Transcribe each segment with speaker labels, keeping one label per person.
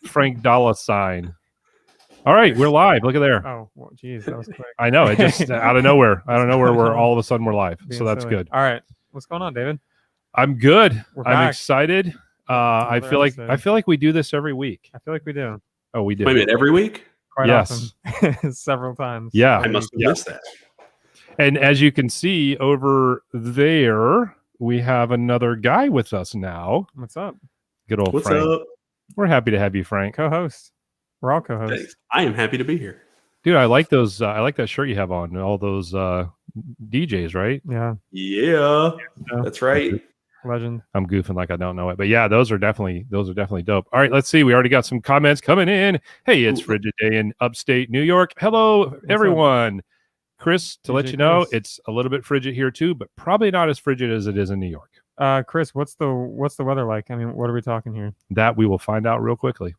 Speaker 1: Frank Dollar sign. All right, we're live. Look at there.
Speaker 2: Oh, well, geez, that was quick.
Speaker 1: I know, it just out of nowhere. I don't know where we're all of a sudden we're live. So that's
Speaker 2: silly.
Speaker 1: good.
Speaker 2: All right, what's going on, David?
Speaker 1: I'm good.
Speaker 2: We're
Speaker 1: I'm
Speaker 2: back.
Speaker 1: excited. I feel like we do this every week.
Speaker 2: I feel like we do.
Speaker 1: Oh, we do.
Speaker 3: Wait a minute, every week?
Speaker 2: Quite
Speaker 1: Yes.
Speaker 2: often. Several times.
Speaker 1: Yeah.
Speaker 3: I must have missed that.
Speaker 1: And as you can see over there, we have another guy with us now.
Speaker 2: What's up?
Speaker 1: Good old
Speaker 3: What's
Speaker 1: Frank.
Speaker 3: up?
Speaker 1: We're happy to have you, Frank.
Speaker 2: Co-host. We're all co-hosts.
Speaker 3: Thanks. I am happy to be here.
Speaker 1: Dude, I like those. I like that shirt you have on. All those DJs, right?
Speaker 2: Yeah.
Speaker 3: Yeah, that's right.
Speaker 2: Legend.
Speaker 1: I'm goofing like I don't know it, but yeah, those are definitely dope. All right, let's see. We already got some comments coming in. Hey, it's Frigid Day in upstate New York. Hello, everyone. Chris, to let you know,
Speaker 2: Chris.
Speaker 1: it's a little bit frigid here too, but probably not as frigid as it is in New York.
Speaker 2: Chris, what's the weather like? I mean, what are we talking here?
Speaker 1: That we will find out real quickly.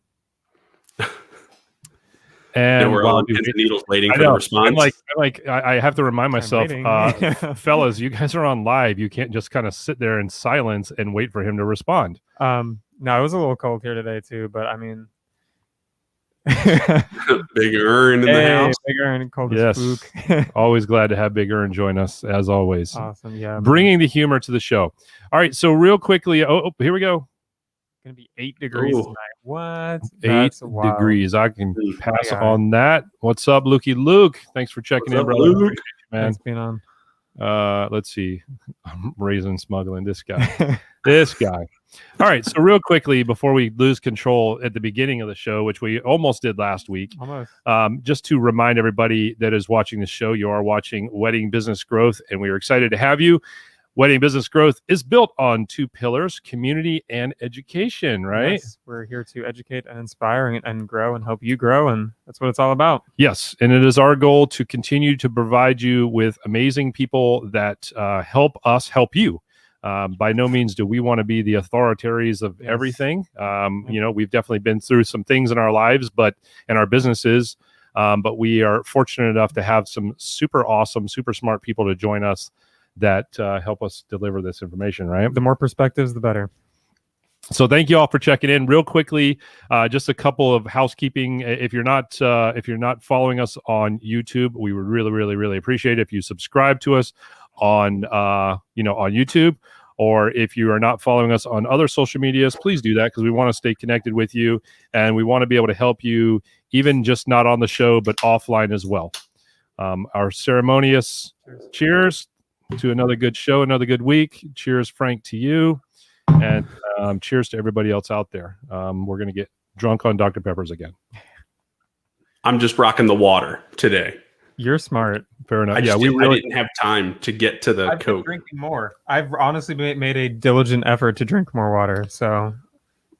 Speaker 1: And
Speaker 3: we're
Speaker 1: while
Speaker 3: on pins and needles waiting for
Speaker 1: I know,
Speaker 3: the response.
Speaker 1: I have to remind myself,
Speaker 2: waiting.
Speaker 1: fellas, you guys are on live. You can't just kind of sit there in silence and wait for him to respond.
Speaker 2: No, it was a little cold here today too, but I mean,
Speaker 3: Big Earn in the house.
Speaker 2: Big Earn, cold
Speaker 1: Yes.
Speaker 2: as spook.
Speaker 1: Always glad to have Big Earn join us as always.
Speaker 2: Awesome, yeah.
Speaker 1: Bringing the humor to the show. All right, so real quickly, here we go.
Speaker 2: Gonna be 8 degrees
Speaker 3: Ooh.
Speaker 2: tonight. What?
Speaker 1: 8
Speaker 2: That's wild.
Speaker 1: degrees. I can pass
Speaker 2: guy.
Speaker 1: on that. What's up, Lukey Luke? Thanks for checking
Speaker 3: What's
Speaker 1: in,
Speaker 3: up,
Speaker 1: brother.
Speaker 3: Luke?
Speaker 1: Appreciate you, man.
Speaker 2: Thanks for being on.
Speaker 1: Let's see. I'm raisin smuggling this guy. This guy. All right, so real quickly before we lose control at the beginning of the show, which we almost did last week,
Speaker 2: Almost.
Speaker 1: just to remind everybody that is watching the show, you are watching Wedding Business Growth, and we are excited to have you. Wedding Business Growth is built on 2 pillars, community and education, right?
Speaker 2: Yes, we're here to educate and inspire and grow and help you grow, and that's what it's all about.
Speaker 1: Yes, and it is our goal to continue to provide you with amazing people that help us help you. By no means do we want to be the authorities of everything. You know, we've definitely been through some things in our lives, and our businesses, but we are fortunate enough to have some super awesome, super smart people to join us that help us deliver this information, right?
Speaker 2: The more perspectives, the better.
Speaker 1: So thank you all for checking in. Real quickly, just a couple of housekeeping. If you're not following us on YouTube, we would really, really, really appreciate it if you subscribe to us on on YouTube. Or if you are not following us on other social medias, please do that because we want to stay connected with you and we want to be able to help you, even just not on the show, but offline as well. Our ceremonious cheers to another good show, another good week. Cheers, Frank, to you. And cheers to everybody else out there. We're going to get drunk on Dr. Peppers again.
Speaker 3: I'm just rocking the water today.
Speaker 2: You're smart.
Speaker 1: Fair enough.
Speaker 3: I
Speaker 1: Yeah,
Speaker 3: didn't have time to get to the
Speaker 2: I've been
Speaker 3: Coke.
Speaker 2: drinking more. I've honestly made a diligent effort to drink more water. So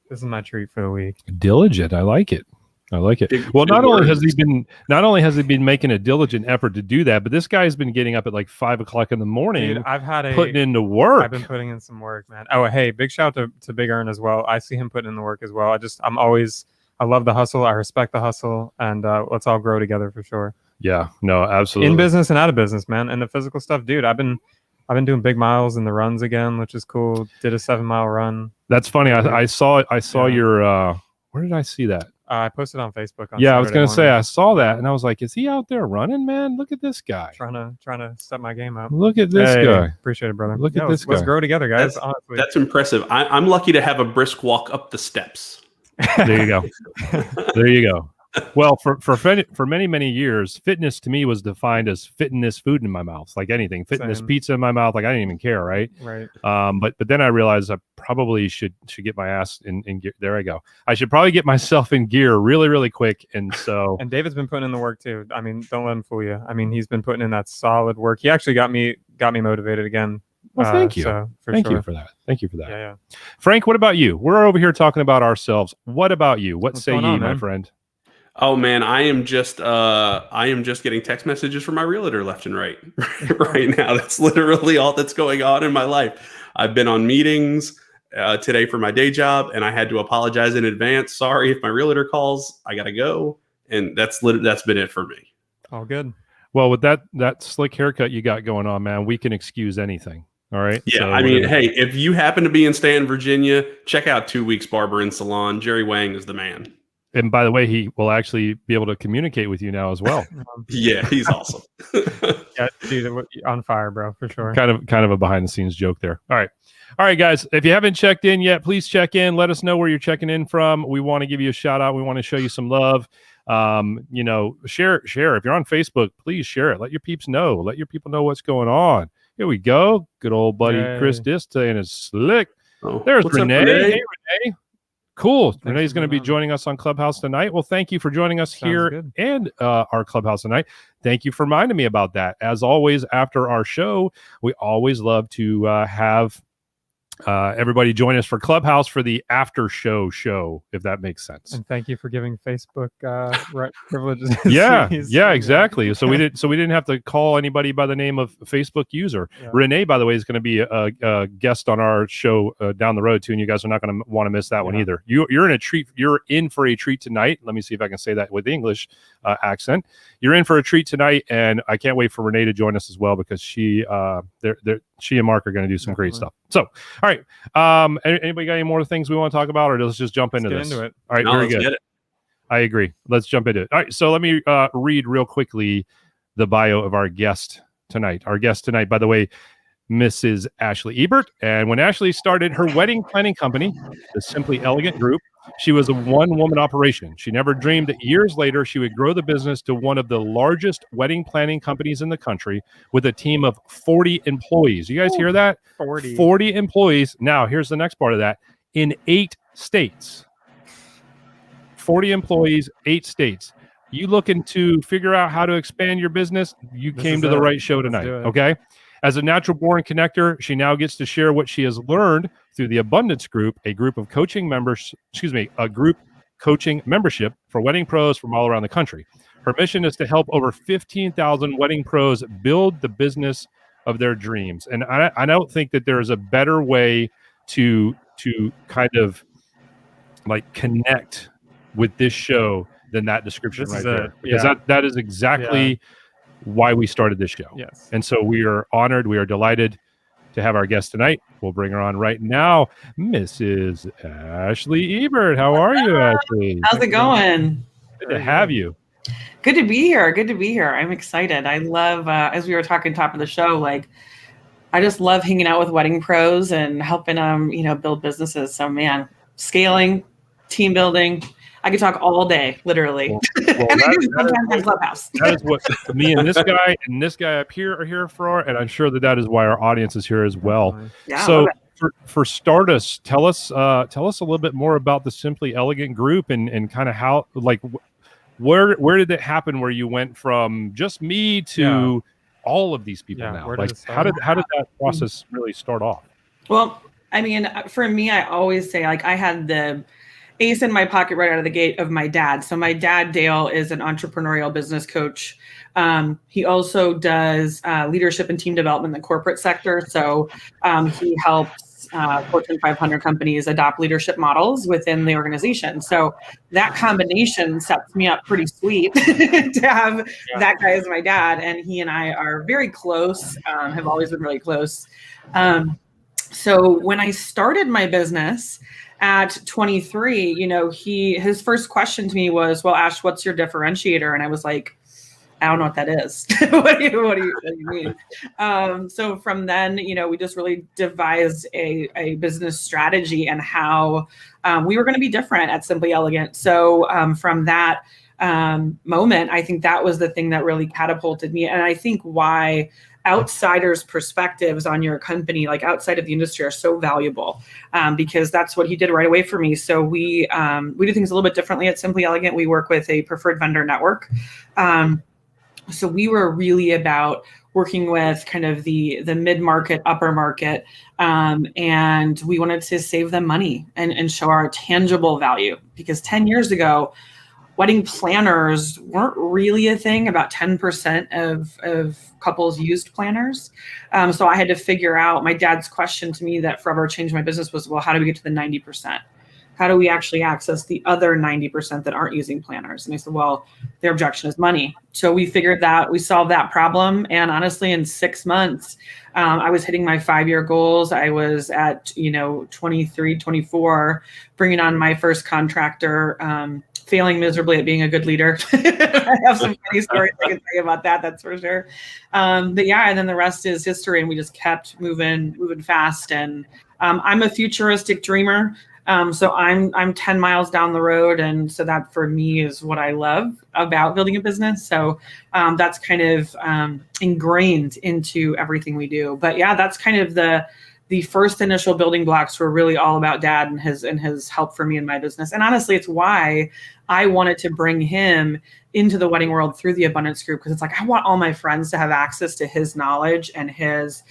Speaker 2: this is my treat for the week.
Speaker 1: diligent. I like it. Well, not only has he been making a diligent effort to do that, but this guy has been getting up at like 5 o'clock in the morning.
Speaker 2: Dude,
Speaker 1: putting into work.
Speaker 2: I've been putting in some work, man. Oh, hey, big shout out to Big Earn as well. I see him putting in the work as well. I love the hustle. I respect the hustle, and let's all grow together for sure.
Speaker 1: Yeah, no, absolutely.
Speaker 2: In business and out of business, man. And the physical stuff, dude. I've been doing big miles and the runs again, which is cool. Did a 7-mile run.
Speaker 1: That's funny. I saw your. Where did I see that?
Speaker 2: I posted on Facebook. On
Speaker 1: I was
Speaker 2: Saturday
Speaker 1: gonna say
Speaker 2: morning.
Speaker 1: I saw that, and I was like, "Is he out there running, man? Look at this guy!
Speaker 2: Trying to step my game up.
Speaker 1: Look at this
Speaker 2: Hey,
Speaker 1: guy!
Speaker 2: Appreciate it, brother.
Speaker 1: Look at this
Speaker 2: Let's
Speaker 1: guy.
Speaker 2: grow together, guys. Honestly.
Speaker 3: That's impressive. I'm lucky to have a brisk walk up the steps.
Speaker 1: There you go. There you go. Well, for many years, fitness to me was defined as fitting this food in my mouth, like anything, fitting this
Speaker 2: Same.
Speaker 1: pizza in my mouth, like I didn't even care, right?
Speaker 2: Right.
Speaker 1: But then I realized I probably should get my ass in gear. There I go. I should probably get myself in gear really, really quick. And so,
Speaker 2: And David's been putting in the work too. I mean, don't let him fool you. I mean, he's been putting in that solid work. He actually got me motivated again.
Speaker 1: well, thank you.
Speaker 2: So,
Speaker 1: Thank
Speaker 2: sure.
Speaker 1: you for that. Thank you for that.
Speaker 2: Yeah.
Speaker 1: Frank, what about you? We're over here talking about ourselves. What about you? What
Speaker 2: What's
Speaker 1: say
Speaker 2: going
Speaker 1: ye,
Speaker 2: on,
Speaker 1: my
Speaker 2: man?
Speaker 1: friend?
Speaker 3: Oh man, I am just getting text messages from my realtor left and right right now. That's literally all that's going on in my life. I've been on meetings today for my day job, and I had to apologize in advance. Sorry if my realtor calls, I gotta go, and that's been it for me.
Speaker 2: All good.
Speaker 1: Well, with that slick haircut you got going on, man, we can excuse anything. All right.
Speaker 3: Yeah,
Speaker 1: So
Speaker 3: I mean,
Speaker 1: we're
Speaker 3: hey, if you happen to be in Stanton, Virginia, check out 2 Weeks Barber and Salon. Jerry Wang is the man.
Speaker 1: and by the way, he will actually be able to communicate with you now as well.
Speaker 3: Yeah, he's awesome.
Speaker 2: Yeah, dude, on fire, bro, for sure.
Speaker 1: kind of a behind the scenes joke there. All right, guys. If you haven't checked in yet, please check in. Let us know where you're checking in from. We want to give you a shout out. We want to show you some love. Share. If you're on Facebook, please share it. Let your peeps know. Let your people know what's going on. Here we go. Good old buddy Chris Dista and his slick.
Speaker 3: Oh,
Speaker 1: There's
Speaker 3: what's
Speaker 1: Renee.
Speaker 3: up, Renee?
Speaker 1: Hey, Renee. Cool.
Speaker 2: Thanks
Speaker 1: Renee's
Speaker 2: for
Speaker 1: going to be
Speaker 2: being on.
Speaker 1: joining us on Clubhouse tonight. Well, thank you for joining us here
Speaker 2: good.
Speaker 1: and our Clubhouse tonight. Thank you for reminding me about that. As always, after our show, we always love to have everybody join us for Clubhouse for the after show, if that makes sense.
Speaker 2: And thank you for giving Facebook privileges.
Speaker 1: Yeah, exactly. So we didn't have to call anybody by the name of Facebook user.
Speaker 2: Yeah.
Speaker 1: Renee, by the way, is going to be a guest on our show down the road too, and you guys are not going to want to miss that one either. You're in a treat. You're in for a treat tonight. Let me see if I can say that with English accent. You're in for a treat tonight, and I can't wait for Renee to join us as well because she and Mark are going to do some great stuff. So, all right. Anybody got any more things we want to talk about, or let's just jump into this?
Speaker 2: Into it.
Speaker 1: All right,
Speaker 3: No,
Speaker 1: very
Speaker 3: let's
Speaker 1: good.
Speaker 3: get it.
Speaker 1: I agree. Let's jump into it. All right. So let me read real quickly the bio of our guest tonight. Our guest tonight, by the way, Mrs. Ashley Ebert. And when Ashley started her wedding planning company, the Simply Elegant Group, she was a one-woman operation. She never dreamed that years later she would grow the business to one of the largest wedding planning companies in the country with a team of 40 employees. You guys hear that? 40 employees. Now, here's the next part of that. In 8 states. 40 employees, 8 states. You looking to figure out how to expand your business? You came to the right show tonight, okay? As a natural born connector, she now gets to share what she has learned through the Abundance Group, a group coaching membership for wedding pros from all around the country. Her mission is to help over 15,000 wedding pros build the business of their dreams. And I don't think that there's a better way to kind of like connect with this show than that description there. Because that is exactly why we started this show.
Speaker 2: Yes.
Speaker 1: And so we are honored, we are delighted to have our guest tonight. We'll bring her on right now, Mrs. Ashley Ebert. How are you, Ashley?
Speaker 4: How's it going?
Speaker 1: Good to have you.
Speaker 4: Good to be here. I'm excited. I love, as we were talking top of the show, like, I just love hanging out with wedding pros and helping them, build businesses. So, man, scaling, team building. I could talk all day, literally.
Speaker 1: Well,
Speaker 4: and I do sometimes in Clubhouse.
Speaker 1: That is what me and this guy up here are here for, and I'm sure that is why our audience is here as well.
Speaker 4: Yeah,
Speaker 1: so for starters, tell us a little bit more about the Simply Elegant Group and kind of how, like, where did it happen where you went from just me to all of these people now? Like, how did that process really start off?
Speaker 4: Well, I mean, for me, I always say, like, I had the ace in my pocket right out of the gate of my dad. So my dad, Dale, is an entrepreneurial business coach. He also does leadership and team development in the corporate sector. So he helps Fortune 500 companies adopt leadership models within the organization. So that combination sets me up pretty sweet to have that guy as my dad. And he and I are very close, have always been really close. So when I started my business at 23, his first question to me was, well, Ash, what's your differentiator? And I was like, I don't know what that is. what do you mean? So from then, we just really devised a business strategy and how we were going to be different at Simply Elegant. So from that moment, I think that was the thing that really catapulted me. And I think why outsiders' perspectives on your company, like outside of the industry, are so valuable because that's what he did right away for me. So we do things a little bit differently at Simply Elegant. We work with a preferred vendor network. So we were really about working with kind of the mid-market, upper market, and we wanted to save them money and show our tangible value. Because 10 years ago, wedding planners weren't really a thing. About 10% of couples used planners. So I had to figure out, my dad's question to me that forever changed my business was, well, how do we get to the 90%? How do we actually access the other 90% that aren't using planners? And I said, well, their objection is money. So we figured that, we solved that problem. And honestly, in 6 months, I was hitting my 5-year goals. I was at, 23, 24, bringing on my first contractor, failing miserably at being a good leader. I have some funny stories I can tell you about that, that's for sure. But yeah, and then the rest is history, and we just kept moving fast. And I'm a futuristic dreamer. So I'm 10 miles down the road. And so that for me is what I love about building a business. So that's kind of ingrained into everything we do. But yeah, that's kind of the first initial building blocks were really all about Dad and his help for me in my business. And honestly, it's why I wanted to bring him into the wedding world through the Abundance Group, because it's like, I want all my friends to have access to his knowledge and his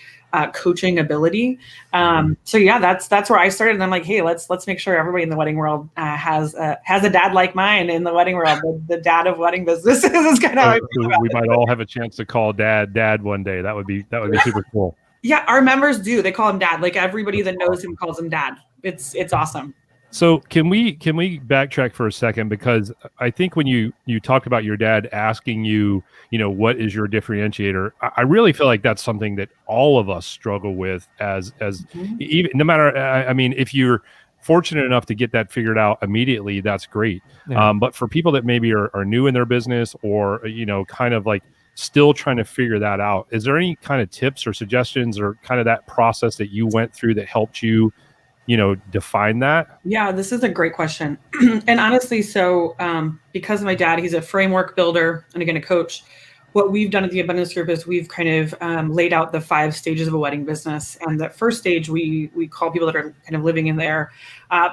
Speaker 4: coaching ability. So yeah, that's where I started. And I'm like, hey, let's make sure everybody in the wedding world has a dad like mine in the wedding world, the dad of wedding businesses is kind of how I feel about
Speaker 1: we
Speaker 4: it.
Speaker 1: might all have a chance to call Dad one day. That would be super cool.
Speaker 4: Yeah, our members do. They call him Dad. Like everybody that knows him calls him Dad. It's awesome.
Speaker 1: So can we backtrack for a second, because I think when you talked about your dad asking you, what is your differentiator, I really feel like that's something that all of us struggle with as even no matter. I mean, if you're fortunate enough to get that figured out immediately, that's great.
Speaker 2: Yeah.
Speaker 1: But for people that maybe are new in their business, or kind of like still trying to figure that out, is there any kind of tips or suggestions or kind of that process that you went through that helped you define that?
Speaker 4: Yeah, this is a great question. And honestly, so because of my dad, he's a framework builder and again, a coach. What we've done at the Abundance Group is we've kind of laid out the 5 stages of a wedding business. And the first stage, we call people that are kind of living in there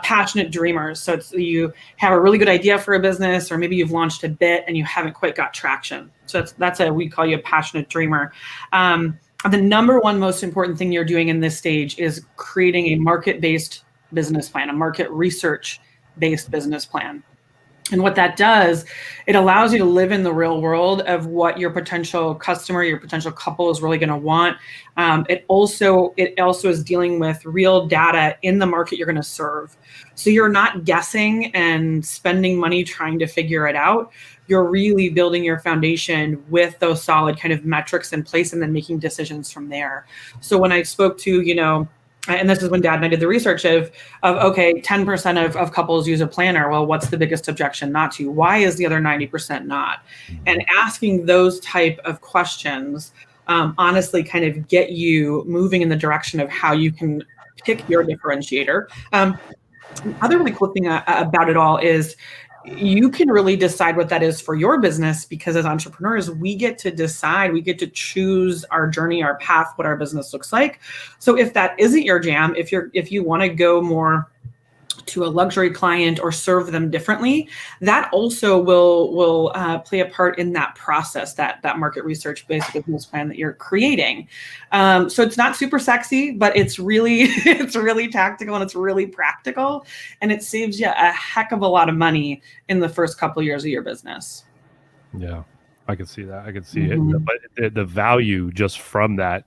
Speaker 4: passionate dreamers. So it's you have a really good idea for a business, or maybe you've launched a bit and you haven't quite got traction. So we call you a passionate dreamer. The number one most important thing you're doing in this stage is creating a market-based business plan, a market research-based business plan. And what that does, it allows you to live in the real world of what your potential customer, your potential couple is really going to want. It also is dealing with real data in the market you're going to serve. So you're not guessing and spending money trying to figure it out. You're really building your foundation with those solid kind of metrics in place and then making decisions from there. So when I spoke to, and this is when Dad and I did the research of okay, 10% of couples use a planner. Well, what's the biggest objection not to? Why is the other 90% not? And asking those type of questions honestly kind of get you moving in the direction of how you can pick your differentiator. Other really cool thing about it all is you can really decide what that is for your business, because as entrepreneurs, we get to decide, we get to choose our journey, our path, what our business looks like. So if that isn't your jam, if you want to go more to a luxury client or serve them differently, that also will play a part in that process, that market research based business plan that you're creating. So it's not super sexy, but it's really tactical and it's really practical, and it saves you a heck of a lot of money in the first couple of years of your business.
Speaker 1: Yeah, I can see that. I can see it, but the value just from that.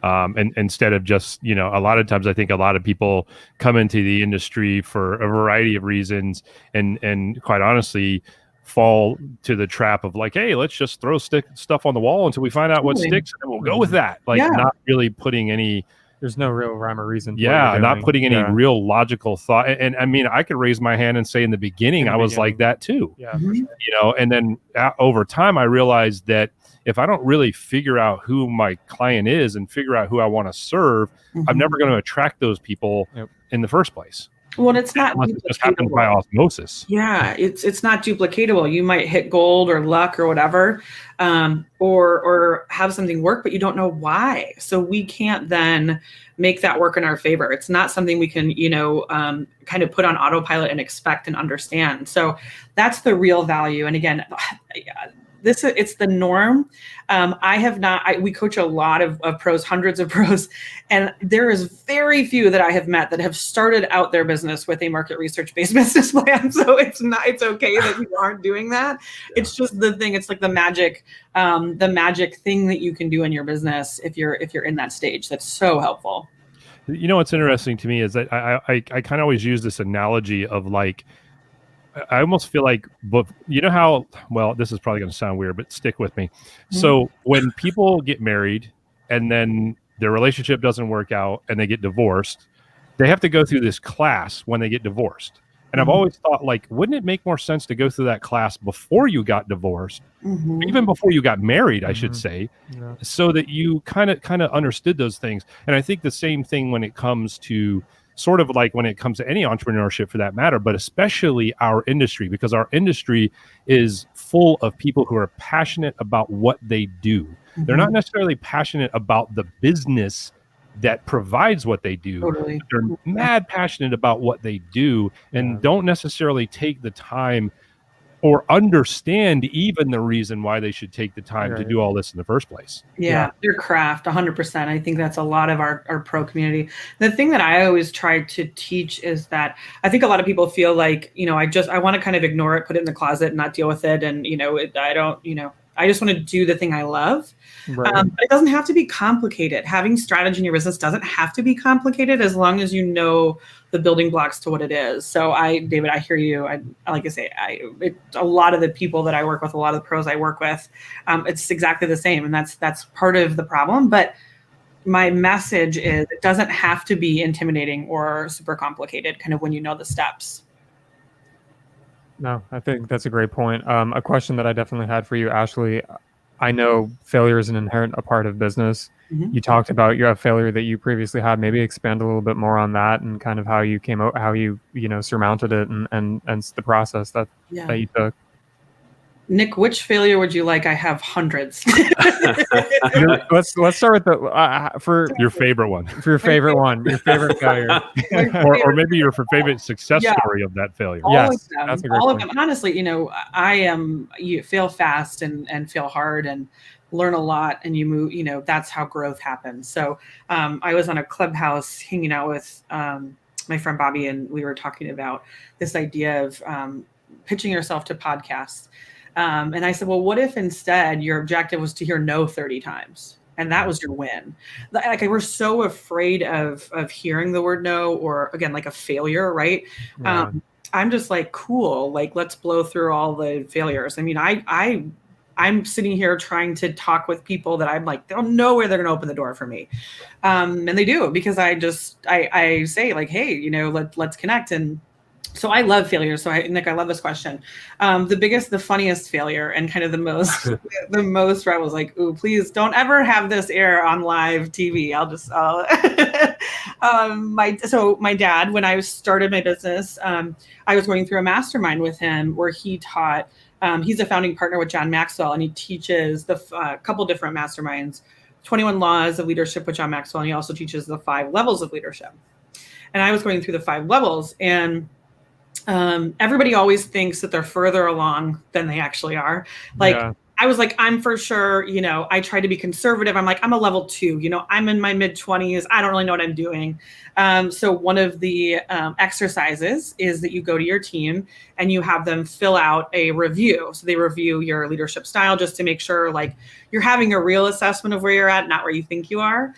Speaker 1: And instead of just, a lot of times I think a lot of people come into the industry for a variety of reasons and quite honestly fall to the trap of like, hey, let's just throw stuff on the wall until we find out what sticks and we'll go with that. Like not really putting any.
Speaker 2: There's no real rhyme or reason.
Speaker 1: Yeah, not putting any real logical thought. And I mean, I could raise my hand and say in the beginning, I was like that too.
Speaker 2: Yeah, for sure.
Speaker 1: And then over time, I realized that if I don't really figure out who my client is and figure out who I want to serve, I'm never going to attract those people in the first place.
Speaker 4: Well, it's not
Speaker 1: it just happens by osmosis.
Speaker 4: Yeah, it's not duplicatable. You might hit gold or luck or whatever, or have something work, but you don't know why. So we can't then make that work in our favor. It's not something we can, kind of put on autopilot and expect and understand. So that's the real value. And again, it's the norm. We coach a lot of pros, hundreds of pros, and there is very few that I have met that have started out their business with a market research-based business plan. So it's okay that you aren't doing that. Yeah. It's just the thing. It's like the magic thing that you can do in your business if you're in that stage. That's so helpful.
Speaker 1: You know what's interesting to me is that I kind of always use this analogy of like, I almost feel like, but you know how, well, this is probably going to sound weird, but stick with me. So when people get married and then their relationship doesn't work out and they get divorced, they have to go through this class when they get divorced. And I've always thought, like, wouldn't it make more sense to go through that class before you got divorced, even before you got married, I should say, so that you kind of understood those things. And I think the same thing when it comes to sort of like when it comes to any entrepreneurship for that matter, but especially our industry, because our industry is full of people who are passionate about what they do. They're not necessarily passionate about the business that provides what they do.
Speaker 4: Totally.
Speaker 1: They're mad passionate about what they do and don't necessarily take the time or understand even the reason why they should take the time to do all this in the first place.
Speaker 4: Yeah, their craft, 100%. I think that's a lot of our pro community. The thing that I always try to teach is that I think a lot of people feel like, you know, I want to kind of ignore it, put it in the closet and not deal with it. And, you know, I just want to do the thing I love. But it doesn't have to be complicated. Having strategy in your business doesn't have to be complicated as long as you know the building blocks to what it is. So David, I hear you. I like I say, a lot of the people that I work with, a lot of the pros I work with, it's exactly the same. And that's part of the problem. But my message is it doesn't have to be intimidating or super complicated kind of when you know the steps.
Speaker 2: No, I think that's a great point. A question that I definitely had for you, Ashley. I know failure is an inherent a part of business. You talked about your failure that you previously had. Maybe expand a little bit more on that and kind of how you came out, how you surmounted it, and the process that you took.
Speaker 4: Nick, which failure would you like? I have hundreds.
Speaker 2: Let's start with for
Speaker 1: your favorite one.
Speaker 2: For your favorite one, your favorite failure,
Speaker 1: or maybe your favorite success story of that failure.
Speaker 4: All of them. That's a great point. Of them. And honestly, you fail fast and fail hard and learn a lot, and you move. That's how growth happens. So I was on a Clubhouse hanging out with my friend Bobby, and we were talking about this idea of pitching yourself to podcasts. And I said, well, what if instead your objective was to hear no 30 times? And that was your win. Like, we're so afraid of hearing the word no, or again, like a failure, right? Yeah. I'm just like, cool. Like, let's blow through all the failures. I mean, I'm sitting here trying to talk with people that I'm like, they'll know where they're going to open the door for me. And they do, because I say like, hey, let's connect. And so I love failure. So Nick, I love this question. The funniest failure, and kind of the most where I was like, ooh, please don't ever have this air on live TV. My dad, when I started my business, I was going through a mastermind with him where he taught, he's a founding partner with John Maxwell, and he teaches a couple different masterminds, 21 Laws of Leadership with John Maxwell. And he also teaches the 5 levels of leadership. And I was going through the 5 levels, and everybody always thinks that they're further along than they actually are. I was like, I'm for sure, I try to be conservative. I'm like, I'm a level 2, I'm in my mid-20s. I don't really know what I'm doing. So one of the exercises is that you go to your team and you have them fill out a review. So they review your leadership style just to make sure like you're having a real assessment of where you're at, not where you think you are.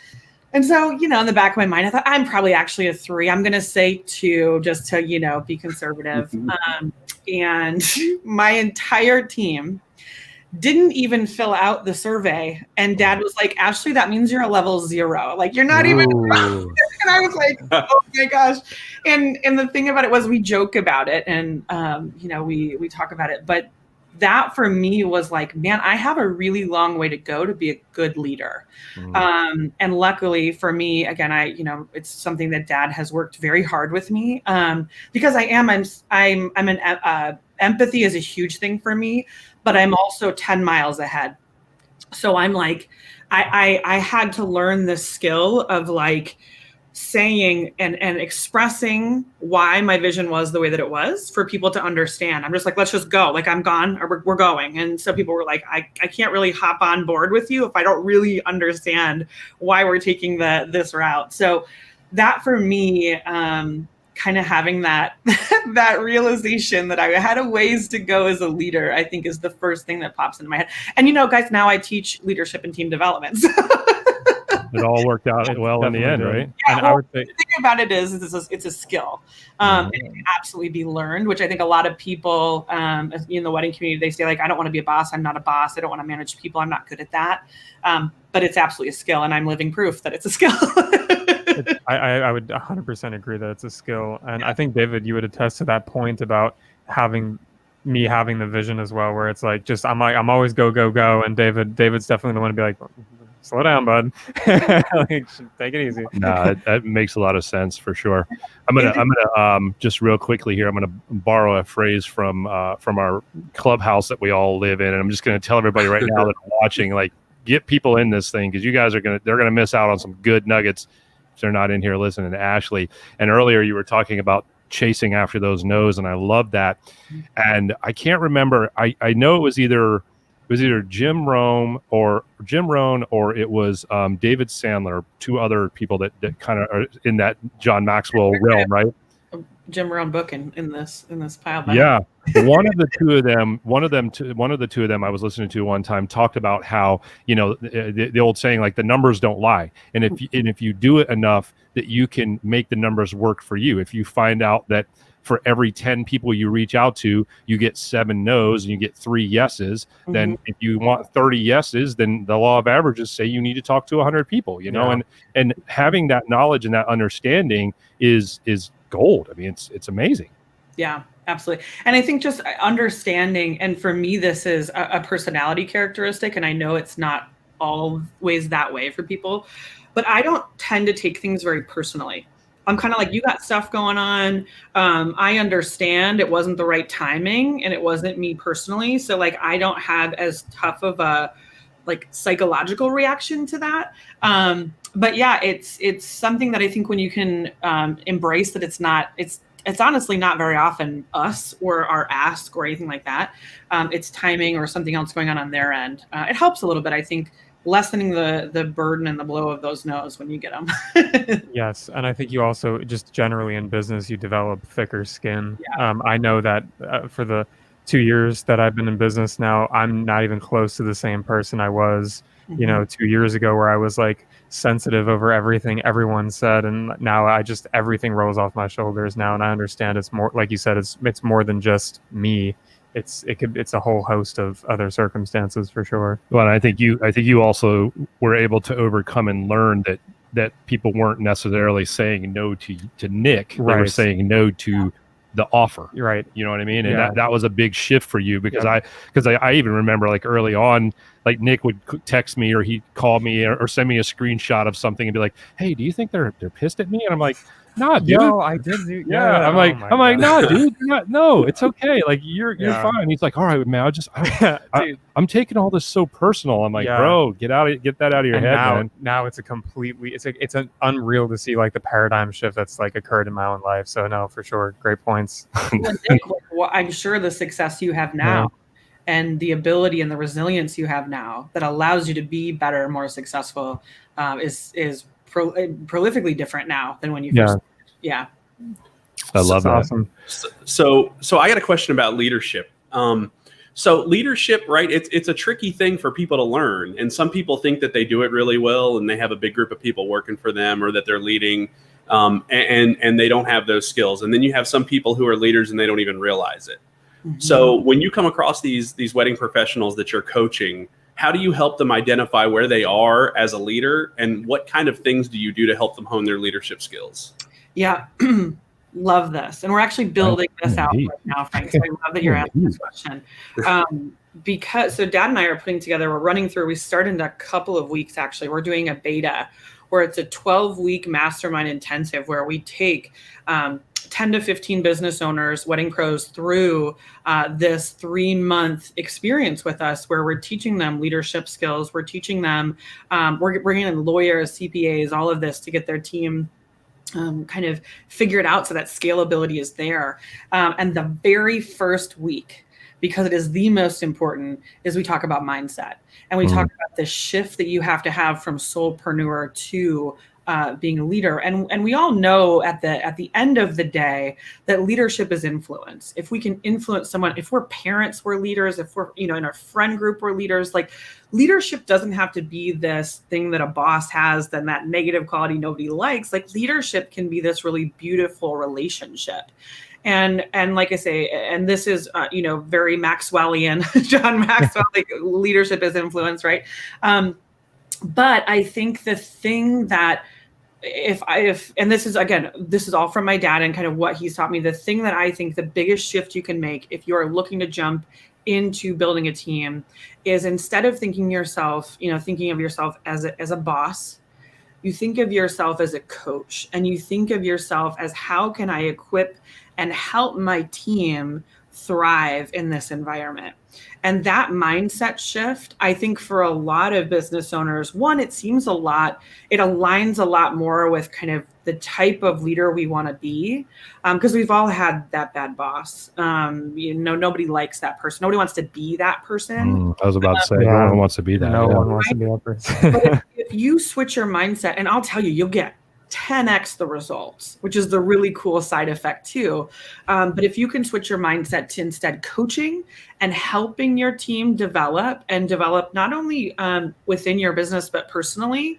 Speaker 4: And so, in the back of my mind, I thought I'm probably actually a 3. I'm going to say 2 just to, be conservative. And my entire team didn't even fill out the survey. And Dad was like, Ashley, that means you're a level 0. Like, you're not even. And I was like, oh my gosh. And the thing about it was we joke about it, and, we talk about it. But that for me was like, man, I have a really long way to go to be a good leader. And luckily for me, again, it's something that Dad has worked very hard with me, because empathy is a huge thing for me, but I'm also 10 miles ahead. So I'm like, I had to learn this skill of like saying and expressing why my vision was the way that it was for people to understand. I'm just like, let's just go. Like, I'm gone, or we're going. And so people were like, I can't really hop on board with you if I don't really understand why we're taking this route. So that for me, kind of having that that realization that I had a ways to go as a leader, I think is the first thing that pops into my head. And guys, now I teach leadership and team development.
Speaker 1: It all worked out well in the end, right?
Speaker 4: Yeah,
Speaker 2: And
Speaker 4: well,
Speaker 2: I would say,
Speaker 4: the thing about it is it's a skill. It can absolutely be learned, which I think a lot of people in the wedding community, they say, like, I don't want to be a boss. I'm not a boss. I don't want to manage people. I'm not good at that. But it's absolutely a skill. And I'm living proof that it's a skill.
Speaker 2: I would 100% agree that it's a skill. And I think, David, you would attest to that point about having the vision as well, where it's like, just, I'm always go, go, go. And David's definitely the one to be like, slow down, bud. Like, take it easy.
Speaker 1: No, that makes a lot of sense for sure. I'm gonna just real quickly here. I'm gonna borrow a phrase from our clubhouse that we all live in, and I'm just gonna tell everybody right now that are watching, like, get people in this thing, because you guys they're gonna miss out on some good nuggets if they're not in here listening to Ashley. And earlier you were talking about chasing after those no's, and I love that. And I can't remember. I know it was either Jim Rohn or it was David Sandler, two other people that kind of are in that John Maxwell realm, right?
Speaker 4: Jim Rohn book in this pile.
Speaker 1: Yeah. One of the two of them I was listening to one time talked about how, the old saying, like, the numbers don't lie. And if you do it enough, that you can make the numbers work for you. If you find out that for every 10 people you reach out to, you get 7 no's and you get 3 yeses, then if you want 30 yeses, then the law of averages say you need to talk to 100 people, and having that knowledge and that understanding is gold. I mean, it's amazing.
Speaker 4: Yeah, absolutely. And I think just understanding, and for me, this is a personality characteristic, and I know it's not always that way for people, but I don't tend to take things very personally. I'm kind of like, you got stuff going on. I understand it wasn't the right timing and it wasn't me personally. So, like, I don't have as tough of a psychological reaction to that. But yeah, it's something that I think when you can embrace that it's honestly not very often us or our ask or anything like that. It's timing or something else going on their end. It helps a little bit, I think, lessening the burden and the blow of those no's when you get them.
Speaker 2: Yes, and I think you also, just generally in business, you develop thicker skin.
Speaker 4: Yeah.
Speaker 2: I know that for the 2 years that I've been in business now, I'm not even close to the same person I was, 2 years ago, where I was like sensitive over everything everyone said, and now everything rolls off my shoulders now, and I understand it's more, like you said, it's more than just me. It's a whole host of other circumstances for sure.
Speaker 1: Well, I think you also were able to overcome and learn that people weren't necessarily saying no to Nick. They were saying no to the offer.
Speaker 2: Right.
Speaker 1: You know what I mean? And that was a big shift for you, because I even remember, like, early on, like, Nick would text me or he'd call me or send me a screenshot of something and be like, "Hey, do you think they're pissed at me?" And I'm like, "Nah, dude."
Speaker 2: No, I did do.
Speaker 1: Yeah. I'm like, "Nah, dude. No, it's okay. Like, you're fine." He's like, "All right, man. I'm taking all this so personal." I'm like, "Bro, get that out of your head, man."
Speaker 2: Now it's it's an unreal to see, like, the paradigm shift that's, like, occurred in my own life. So no, for sure, great points.
Speaker 4: Well, I'm sure the success you have now and the ability and the resilience you have now that allows you to be better, more successful, is prolifically different now than when you first. Yeah.
Speaker 1: I love that.
Speaker 2: Awesome.
Speaker 3: So I got a question about leadership. So leadership, right? It's a tricky thing for people to learn, and some people think that they do it really well, and they have a big group of people working for them, or that they're leading, and they don't have those skills. And then you have some people who are leaders and they don't even realize it. So when you come across these wedding professionals that you're coaching, how do you help them identify where they are as a leader, and what kind of things do you do to help them hone their leadership skills?
Speaker 4: Yeah. Love this. And we're actually building this out right now, Frank. So I love that you're asking this question. Because Dad and I are putting together, we're running through, we started in a couple of weeks, actually. We're doing a beta where it's a 12-week mastermind intensive where we take 10 to 15 business owners, wedding pros, through this 3-month experience with us, where we're teaching them leadership skills. We're teaching them, we're bringing in lawyers, CPAs, all of this to get their team kind of figure it out so that scalability is there. And the very first week, because it is the most important, is we talk about mindset. And we talk about the shift that you have to have from solopreneur to being a leader. And we all know at the end of the day that leadership is influence. If we can influence someone, if we're parents, we're leaders. If we're, in our friend group, we're leaders. Like, leadership doesn't have to be this thing that a boss has, then that negative quality nobody likes. Like, leadership can be this really beautiful relationship. And like I say, and this is, very Maxwellian, John Maxwell, like, leadership is influence, right? But I think the thing that and this is all from my dad and kind of what he's taught me, the thing that I think the biggest shift you can make if you're looking to jump into building a team is, instead of thinking of yourself as a boss, you think of yourself as a coach, and you think of yourself as, how can I equip and help my team thrive in this environment? And that mindset shift, I think, for a lot of business owners, one, it aligns a lot more with kind of the type of leader we want to be, because we've all had that bad boss. Nobody likes that person. Nobody wants to be that person.
Speaker 1: I was about to say, no one wants to be that.
Speaker 2: No one wants to be that person.
Speaker 4: But if you switch your mindset, and I'll tell you, you'll get 10x the results, which is the really cool side effect too. But if you can switch your mindset to instead coaching and helping your team develop not only within your business, but personally,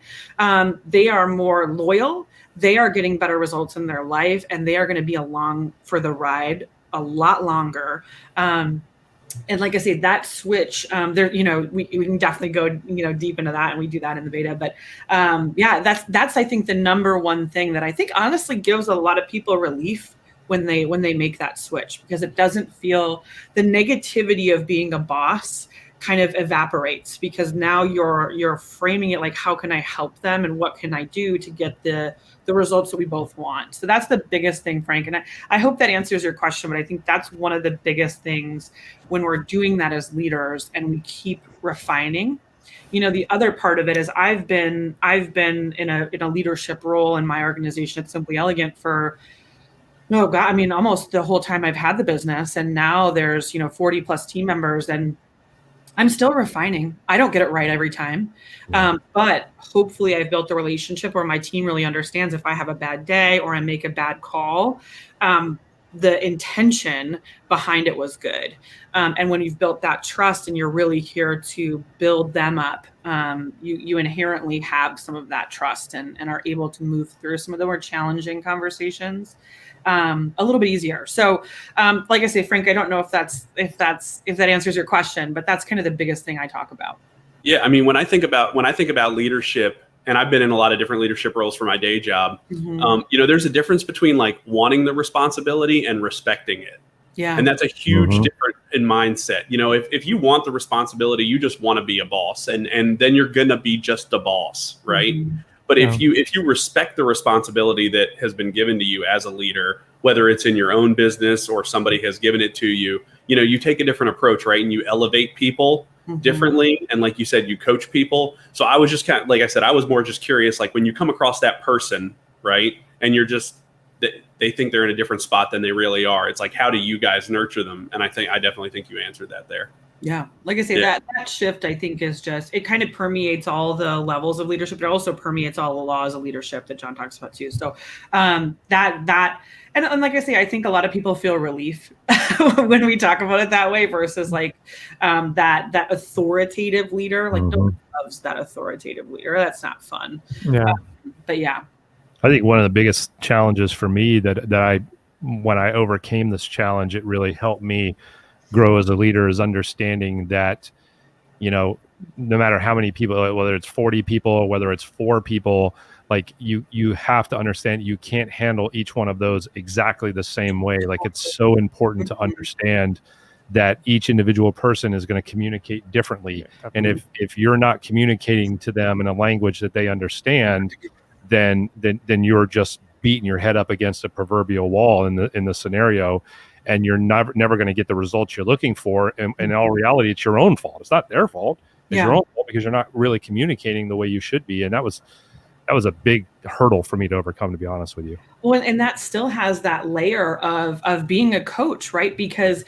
Speaker 4: they are more loyal, they are getting better results in their life, and they are going to be along for the ride a lot longer. And like I say, that switch, there, we can definitely go, deep into that, and we do that in the beta. But that's I think the number one thing that I think honestly gives a lot of people relief when they make that switch, because it doesn't feel, the negativity of being a boss kind of evaporates, because now you're framing it like, how can I help them, and what can I do to get the results that we both want? So that's the biggest thing, Frank. And I hope that answers your question, but I think that's one of the biggest things when we're doing that as leaders, and we keep refining. The other part of it is I've been in a leadership role in my organization at Simply Elegant for, almost the whole time I've had the business. And now there's, 40 plus team members, and I'm still refining. I don't get it right every time. But hopefully I've built a relationship where my team really understands if I have a bad day or I make a bad call, the intention behind it was good. And when you've built that trust and you're really here to build them up, you inherently have some of that trust and are able to move through some of the more challenging conversations a little bit easier. So like I say, Frank, I don't know if that answers your question, but that's kind of the biggest thing I talk about.
Speaker 3: Yeah. I mean, when I think about leadership, and I've been in a lot of different leadership roles for my day job, there's a difference between like wanting the responsibility and respecting it.
Speaker 4: Yeah.
Speaker 3: And that's a huge difference in mindset. If you want the responsibility, you just want to be a boss, and then you're going to be just a boss. Right. But if you respect the responsibility that has been given to you as a leader, whether it's in your own business or somebody has given it to you, you take a different approach, right? And you elevate people differently. And like you said, you coach people. So I was just like I said, I was more just curious, like when you come across that person, right? And you're just, they think they're in a different spot than they really are. It's like, how do you guys nurture them? And I definitely think you answered that there.
Speaker 4: Yeah. Like I say, that shift, I think, is just, it kind of permeates all the levels of leadership. It also permeates all the laws of leadership that John talks about too. So and like I say, I think a lot of people feel relief when we talk about it that way versus like that authoritative leader. Like no one loves that authoritative leader. That's not fun.
Speaker 2: Yeah.
Speaker 4: But yeah.
Speaker 1: I think one of the biggest challenges for me when I overcame this challenge, it really helped me grow as a leader, is understanding that, no matter how many people, whether it's 40 people or whether it's 4 people, like you have to understand you can't handle each one of those exactly the same way. Like, it's so important to understand that each individual person is going to communicate differently. Yeah, and if you're not communicating to them in a language that they understand, then you're just beating your head up against a proverbial wall in the scenario, and you're never going to get the results you're looking for. And in all reality, it's your own fault. It's not their fault. It's your own fault because you're not really communicating the way you should be. And that was a big hurdle for me to overcome, to be honest with you.
Speaker 4: Well, and that still has that layer of being a coach, right? Because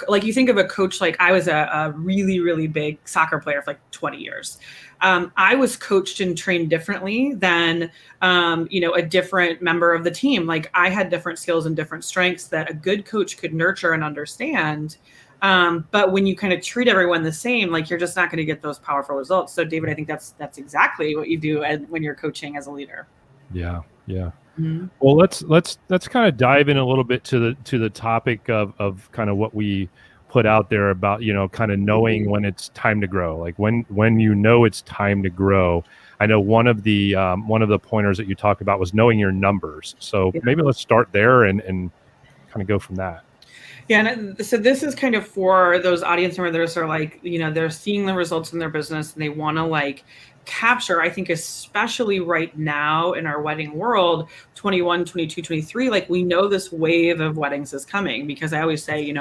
Speaker 4: like you think of a coach, like I was a really, really big soccer player for like 20 years. I was coached and trained differently than, a different member of the team. Like I had different skills and different strengths that a good coach could nurture and understand. But when you kind of treat everyone the same, like you're just not going to get those powerful results. So David, I think that's exactly what you do when you're coaching as a leader.
Speaker 1: Yeah. Yeah. Mm-hmm. Well, let's kind of dive in a little bit to the topic of kind of what we put out there about, kind of knowing when it's time to grow, like when it's time to grow. I know one of the pointers that you talked about was knowing your numbers. So maybe let's start there and kind of go from that.
Speaker 4: Yeah. And so this is kind of for those audience members that are like, they're seeing the results in their business and they want to like capture, I think, especially right now in our wedding world, 21, 22, 23, like we know this wave of weddings is coming, because I always say,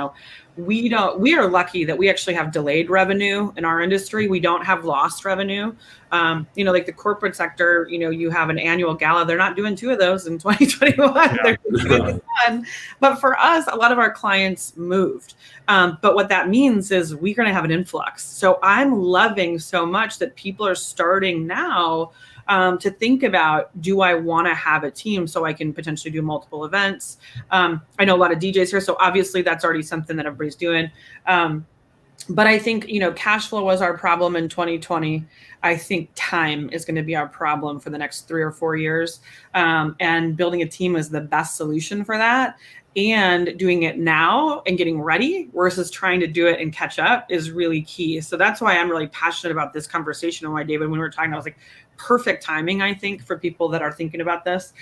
Speaker 4: we are lucky that we actually have delayed revenue in our industry. We don't have lost revenue. Like the corporate sector, you have an annual gala. They're not doing 2 of those in 2021. Yeah. They're doing 1. But for us, a lot of our clients moved. But what that means is we're going to have an influx. So I'm loving so much that people are starting now to think about, do I want to have a team so I can potentially do multiple events? I know a lot of DJs here, so obviously that's already something that everybody's doing. But I think, cash flow was our problem in 2020. I think time is going to be our problem for the next 3 or 4 years. And building a team is the best solution for that. And doing it now and getting ready versus trying to do it and catch up is really key. So that's why I'm really passionate about this conversation. And why, David, when we were talking, I was like, perfect timing, I think, for people that are thinking about this.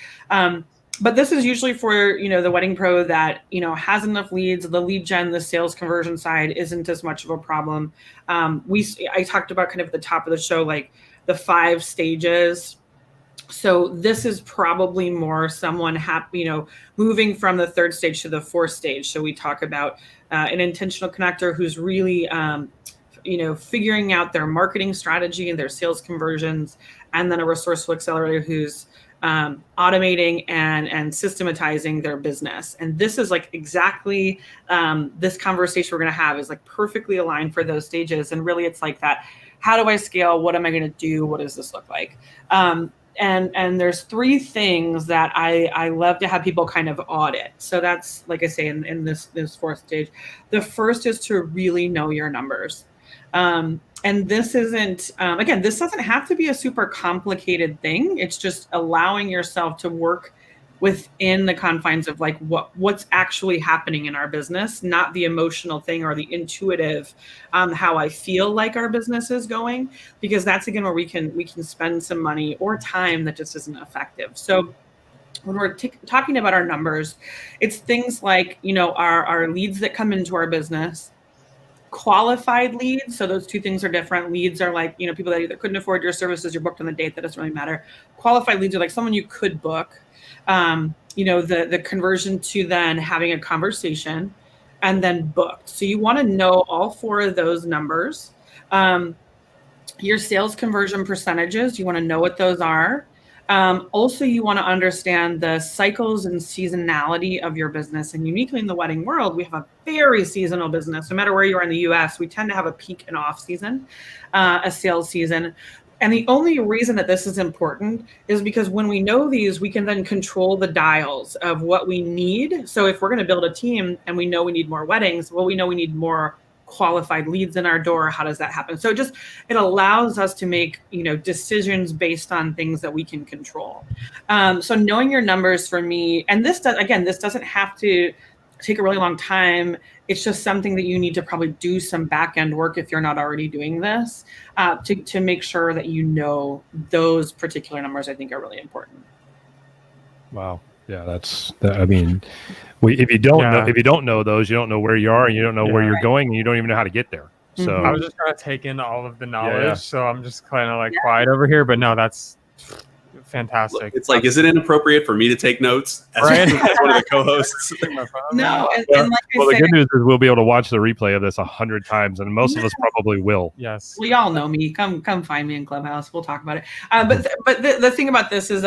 Speaker 4: But this is usually for, the wedding pro that, has enough leads. The lead gen, the sales conversion side isn't as much of a problem. I talked about kind of at the top of the show, like the 5 stages. So this is probably more someone moving from the 3rd stage to the 4th stage. So we talk about an intentional connector who's really, figuring out their marketing strategy and their sales conversions, and then a resourceful accelerator who's automating and systematizing their business. And this is like exactly this conversation we're going to have is like perfectly aligned for those stages. And really it's like that, how do I scale? What am I going to do? What does this look like? And there's 3 things that I love to have people kind of audit. So that's, like I say, in this 4th stage. The first is to really know your numbers. And this isn't, again, this doesn't have to be a super complicated thing. It's just allowing yourself to work within the confines of like what's actually happening in our business, not the emotional thing or the intuitive, how I feel like our business is going, because that's again where we can spend some money or time that just isn't effective. So when we're talking about our numbers, it's things like, our leads that come into our business, qualified leads. So those 2 things are different. Leads are like, people that either couldn't afford your services, you're booked on the date, that doesn't really matter. Qualified leads are like someone you could book. The conversion to then having a conversation and then booked. So you want to know all 4 of those numbers. Your sales conversion percentages, you want to know what those are. Also, you want to understand the cycles and seasonality of your business. And uniquely in the wedding world, we have a very seasonal business. No matter where you are in the US, we tend to have a peak and off season, a sales season. And the only reason that this is important is because when we know these, we can then control the dials of what we need. So if we're going to build a team and we know we need more weddings, well, we know we need more qualified leads in our door. How does that happen? So it allows us to make, decisions based on things that we can control. So knowing your numbers for me, and this doesn't have to take a really long time. It's just something that you need to probably do some back end work if you're not already doing this to make sure that those particular numbers I think are really important.
Speaker 1: Wow. Yeah, if you don't know those, you don't know where you are and you don't know where you're going and you don't even know how to get there. So
Speaker 2: I was just trying to take in all of the knowledge. So I'm just kind of like quiet over here, but no, that's fantastic.
Speaker 3: It's like, is it inappropriate for me to take notes as,
Speaker 2: Right.
Speaker 3: as one of the co-hosts?
Speaker 4: No, and like I
Speaker 1: Well, the
Speaker 4: said,
Speaker 1: good news is we'll be able to watch the replay of this 100 times, and most of us probably will.
Speaker 2: Yes.
Speaker 4: we all know me. Come find me in Clubhouse. We'll talk about it. But the thing about this is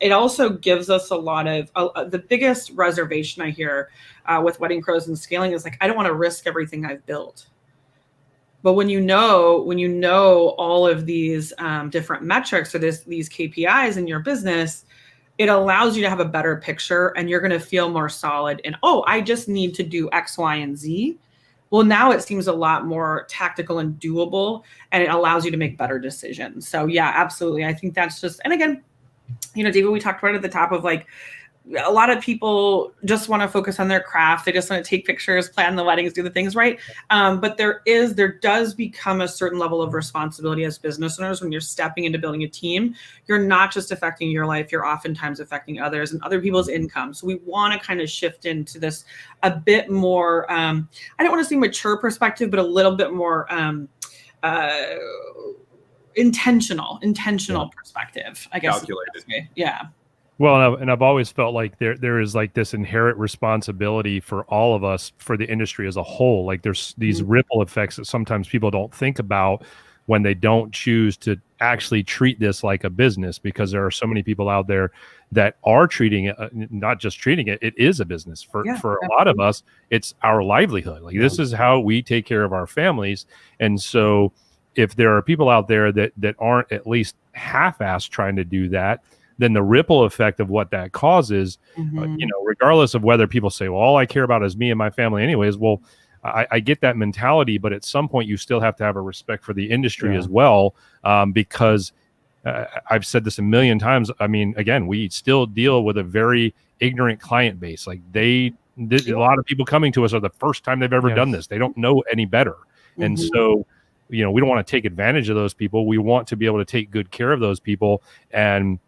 Speaker 4: it also gives us a lot of the biggest reservation I hear with Wedding Pros and scaling is like, I don't want to risk everything I've built. But when you know all of these different metrics or these KPIs in your business, it allows you to have a better picture, and you're going to feel more solid. And I just need to do X, Y, and Z. Well, now it seems a lot more tactical and doable, and it allows you to make better decisions. So yeah, absolutely. I think that's just, and again, David, we talked about it at the top of like, a lot of people just want to focus on their craft. They just want to take pictures, plan the weddings, do the things right. But there does become a certain level of responsibility as business owners when you're stepping into building a team. You're not just affecting your life, you're oftentimes affecting others and other people's income. So we want to kind of shift into this a bit more, I don't want to say mature perspective, but a little bit more intentional perspective, I guess.
Speaker 3: Calculated.
Speaker 4: Yeah.
Speaker 1: Well, and I've always felt like there is like this inherent responsibility for all of us, for the industry as a whole. Like there's these ripple effects that sometimes people don't think about when they don't choose to actually treat this like a business, because there are so many people out there that are treating it, not just treating it, it is a business. For a lot of us, it's our livelihood. Like this is how we take care of our families. And so if there are people out there that aren't at least half-assed trying to do that, then the ripple effect of what that causes, regardless of whether people say, well, all I care about is me and my family anyways. Well, I get that mentality, but at some point you still have to have a respect for the industry as well, because I've said this a million times. I mean, again, we still deal with a very ignorant client base. Like a lot of people coming to us are the first time they've ever done this. They don't know any better. And so, we don't want to take advantage of those people. We want to be able to take good care of those people and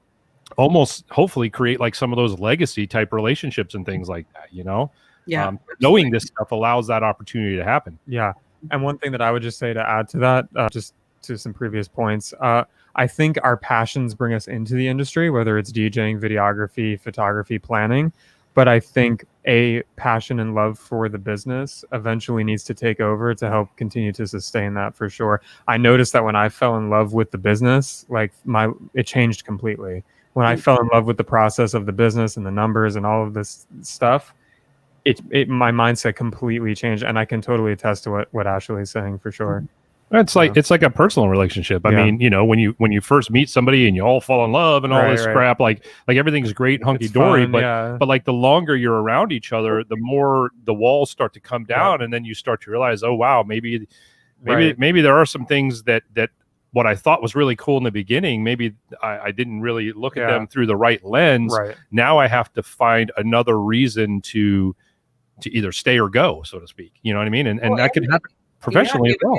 Speaker 1: almost hopefully create like some of those legacy type relationships and things like that, knowing this stuff allows that opportunity to happen.
Speaker 2: Yeah. And one thing that I would just say to add to that, just to some previous points, I think our passions bring us into the industry, whether it's DJing, videography, photography, planning. But I think a passion and love for the business eventually needs to take over to help continue to sustain that, for sure. I noticed that when I fell in love with the business, like it changed completely. When I fell in love with the process of the business and the numbers and all of this stuff, my mindset completely changed. And I can totally attest to what Ashley is saying, for sure.
Speaker 1: It's like a personal relationship. I mean, when you first meet somebody and you all fall in love and all this crap, like everything's great, hunky dory. But like the longer you're around each other, the more the walls start to come down, and then you start to realize, oh wow, maybe there are some things that what I thought was really cool in the beginning, maybe I didn't really look at them through the right lens. Now I have to find another reason to either stay or go, so to speak. You know what I mean? And that can happen professionally as well.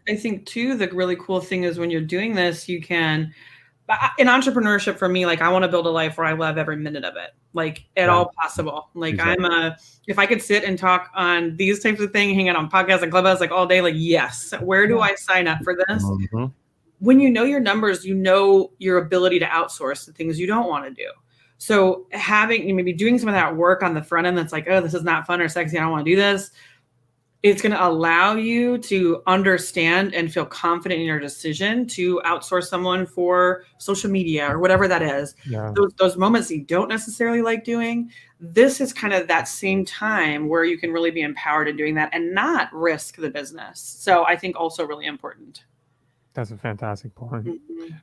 Speaker 4: I think too, the really cool thing is when you're doing this, you can, in entrepreneurship for me, like I want to build a life where I love every minute of it, like at all possible. Like exactly. If I could sit and talk on these types of things, hang out on podcasts and Clubhouse like all day, like, yes, where do I sign up for this? When you know your numbers, you know your ability to outsource the things you don't want to do. So maybe doing some of that work on the front end that's like, oh, this is not fun or sexy, I don't want to do this. It's going to allow you to understand and feel confident in your decision to outsource someone for social media or whatever that is. Those moments you don't necessarily like doing, this is kind of that same time where you can really be empowered in doing that and not risk the business. So I think also really important.
Speaker 2: That's a fantastic point.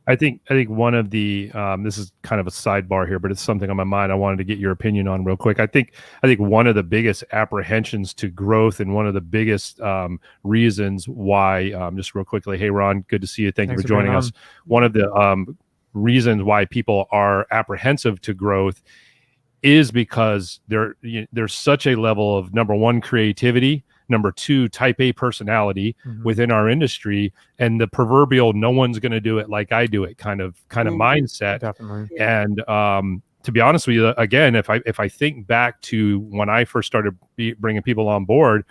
Speaker 1: I think one of the this is kind of a sidebar here, but it's something on my mind I wanted to get your opinion on real quick. I think one of the biggest apprehensions to growth and one of the biggest reasons why, just real quickly, hey Ron, good to see you. Thanks for joining us. One of the reasons why people are apprehensive to growth is because there's such a level of, number one, creativity, number two, type A personality within our industry, and the proverbial "no one's going to do it like I do it" kind of mindset.
Speaker 2: Definitely.
Speaker 1: And to be honest with you, again, if I think back to when I first started bringing people on board,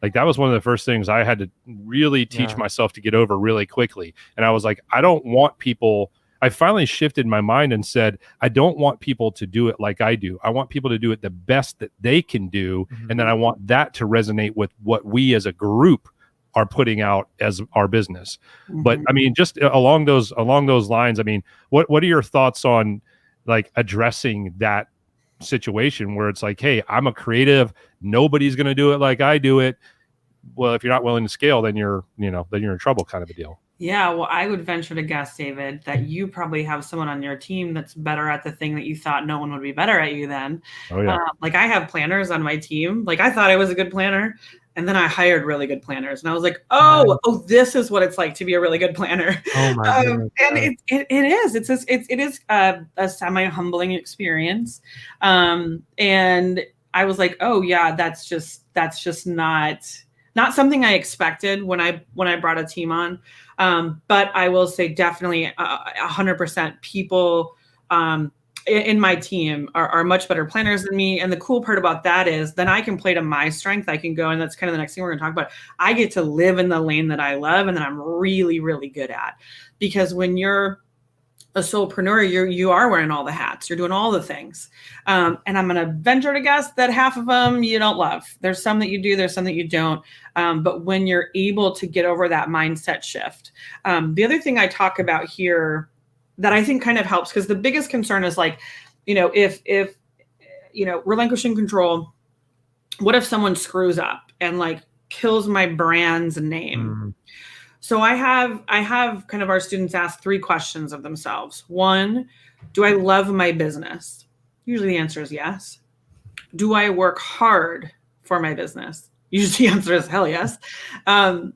Speaker 1: like that was one of the first things I had to really teach myself to get over really quickly. And I was like, I don't want people I finally shifted my mind and said, I don't want people to do it like I do. I want people to do it the best that they can do. And then I want that to resonate with what we as a group are putting out as our business. But I mean, just along those lines, I mean, what are your thoughts on like addressing that situation where it's like, hey, I'm a creative, nobody's going to do it like I do it. Well, if you're not willing to scale, then you're in trouble, kind of a deal.
Speaker 4: Yeah, well, I would venture to guess, David, that you probably have someone on your team that's better at the thing that you thought no one would be better at you then.
Speaker 1: Oh, yeah.
Speaker 4: Like I have planners on my team. Like I thought I was a good planner, and then I hired really good planners, and I was like, oh, this is what it's like to be a really good planner.
Speaker 2: Oh my goodness.
Speaker 4: And it is a semi-humbling experience. And I was like, oh yeah, that's just not something I expected when I brought a team on. But I will say definitely 100% people in my team are much better planners than me. And the cool part about that is then I can play to my strength. I can go, and that's kind of the next thing we're going to talk about. I get to live in the lane that I love and that I'm really, really good at. Because when you're a solopreneur, you are wearing all the hats. You're doing all the things. And I'm going to venture to guess that half of them you don't love. There's some that you do. There's some that you don't. But when you're able to get over that mindset shift, the other thing I talk about here that I think kind of helps, because the biggest concern is like, if relinquishing control, what if someone screws up and like kills my brand's name? So I have kind of our students ask 3 questions of themselves. 1, do I love my business? Usually the answer is yes. Do I work hard for my business? Usually the answer is hell yes. And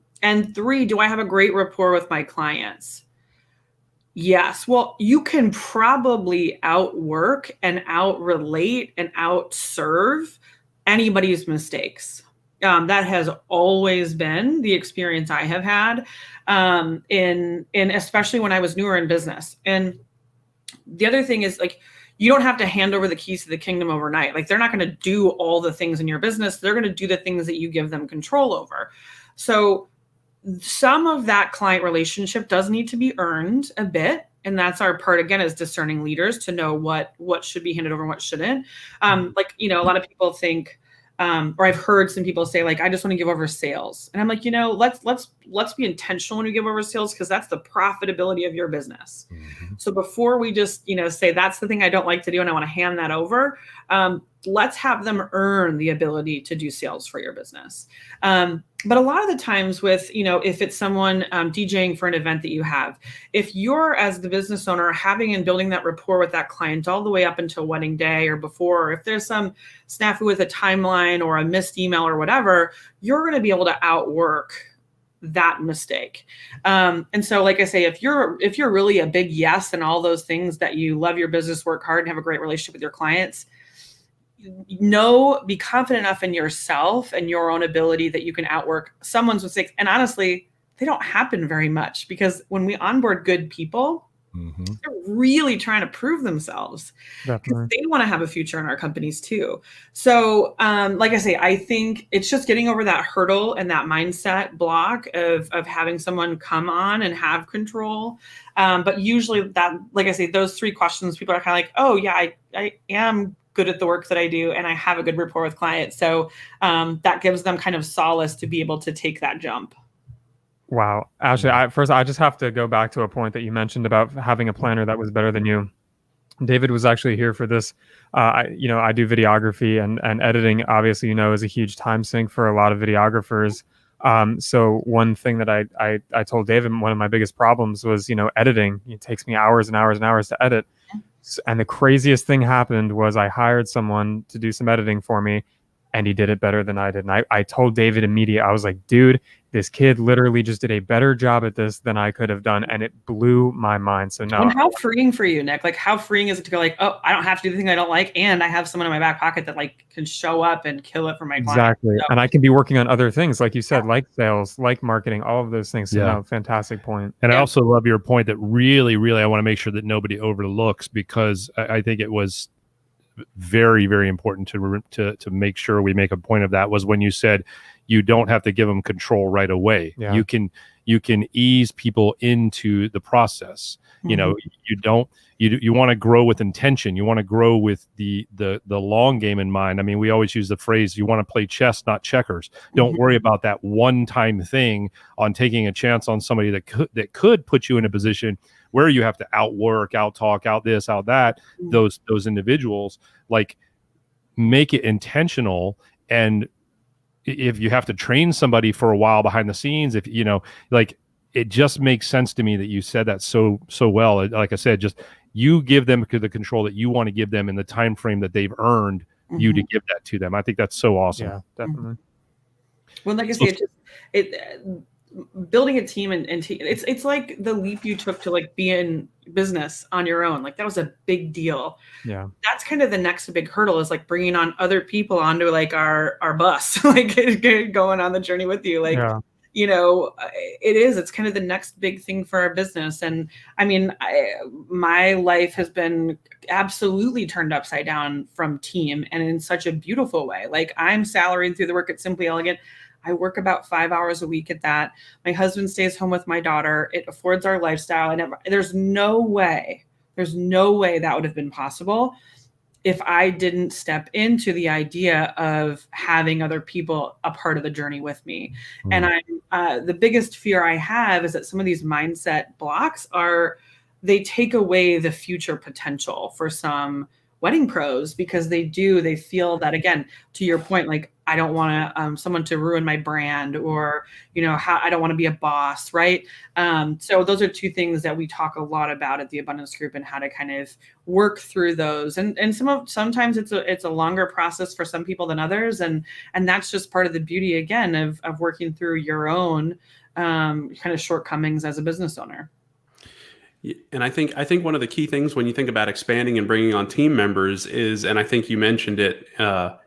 Speaker 4: 3, do I have a great rapport with my clients? Yes. Well, you can probably outwork and outrelate and outserve anybody's mistakes. That has always been the experience I have had, in especially when I was newer in business. And the other thing is like, you don't have to hand over the keys to the kingdom overnight. Like they're not going to do all the things in your business. They're going to do the things that you give them control over. So some of that client relationship does need to be earned a bit. And that's our part, again, as discerning leaders to know what should be handed over and what shouldn't. A lot of people think, or I've heard some people say like, I just want to give over sales. And I'm like, let's be intentional when we give over sales, because that's the profitability of your business. So before we just, say that's the thing I don't like to do and I want to hand that over, let's have them earn the ability to do sales for your business. But a lot of the times with, if it's someone DJing for an event that you have, if you're as the business owner having and building that rapport with that client all the way up until wedding day or before, or if there's some snafu with a timeline or a missed email or whatever, you're going to be able to outwork that mistake. And so, like I say, if you're really a big yes and all those things that you love your business, work hard, and have a great relationship with your clients, be confident enough in yourself and your own ability that you can outwork someone's mistakes. And honestly, they don't happen very much, because when we onboard good people, they're really trying to prove themselves. Because they want to have a future in our companies too. So, like I say, I think it's just getting over that hurdle and that mindset block of having someone come on and have control. But usually that, like I say, those 3 questions, people are kind of like, oh yeah, I am good at the work that I do, and I have a good rapport with clients. So that gives them kind of solace to be able to take that jump.
Speaker 2: Wow. Ashley, I just have to go back to a point that you mentioned about having a planner that was better than you. David was actually here for this. I do videography and editing, obviously, is a huge time sink for a lot of videographers. So one thing that I told David, one of my biggest problems was, editing. It takes me hours and hours and hours to edit. And the craziest thing happened was I hired someone to do some editing for me, and he did it better than I did. And I told David immediately, I was like, dude, this kid literally just did a better job at this than I could have done. And it blew my mind. So no.
Speaker 4: And how freeing for you, Nick? Like, how freeing is it to go like, oh, I don't have to do the thing I don't like, and I have someone in my back pocket that like can show up and kill it for my client.
Speaker 2: Exactly.
Speaker 4: So,
Speaker 2: and I can be working on other things, like you said, like sales, like marketing, all of those things. So no, fantastic point.
Speaker 1: And I also love your point that really, really, I want to make sure that nobody overlooks, because I think it was very, very important to make sure we make a point of that, was when you said, you don't have to give them control right away.
Speaker 2: Yeah.
Speaker 1: You can ease people into the process. You know, you want to grow with intention. You want to grow with the long game in mind. I mean, we always use the phrase, you want to play chess, not checkers. Don't worry about that one-time thing on taking a chance on somebody that could put you in a position where you have to outwork, outtalk, out this, out that, those individuals. Like, make it intentional. And if you have to train somebody for a while behind the scenes, if you know, like, it just makes sense to me that you said that so well. Like I said, just you give them the control that you want to give them in the time frame that they've earned you to give that to them. I think that's so awesome.
Speaker 2: Yeah, definitely.
Speaker 4: Well, like I say, building a team and it's like the leap you took to like be in business on your own. Like, that was a big deal.
Speaker 2: Yeah.
Speaker 4: That's kind of the next big hurdle, is like bringing on other people onto like our bus, like going on the journey with you. Like, you know, it's kind of the next big thing for our business. And I mean, my life has been absolutely turned upside down from team, and in such a beautiful way. Like, I'm salaried through the work at Simply Elegant. I work about 5 hours a week at that. My husband stays home with my daughter. It affords our lifestyle. And there's no way that would have been possible if I didn't step into the idea of having other people a part of the journey with me. And the biggest fear I have is that some of these mindset blocks they take away the future potential for some wedding pros, because they feel that, again, to your point, like, I don't want someone to ruin my brand, or, you know, I don't want to be a boss. Right. So those are two things that we talk a lot about at the Abundance Group, and how to kind of work through those. And sometimes it's a longer process for some people than others. And that's just part of the beauty, again, of working through your own kind of shortcomings as a business owner.
Speaker 3: And I think one of the key things when you think about expanding and bringing on team members is, and I think you mentioned it,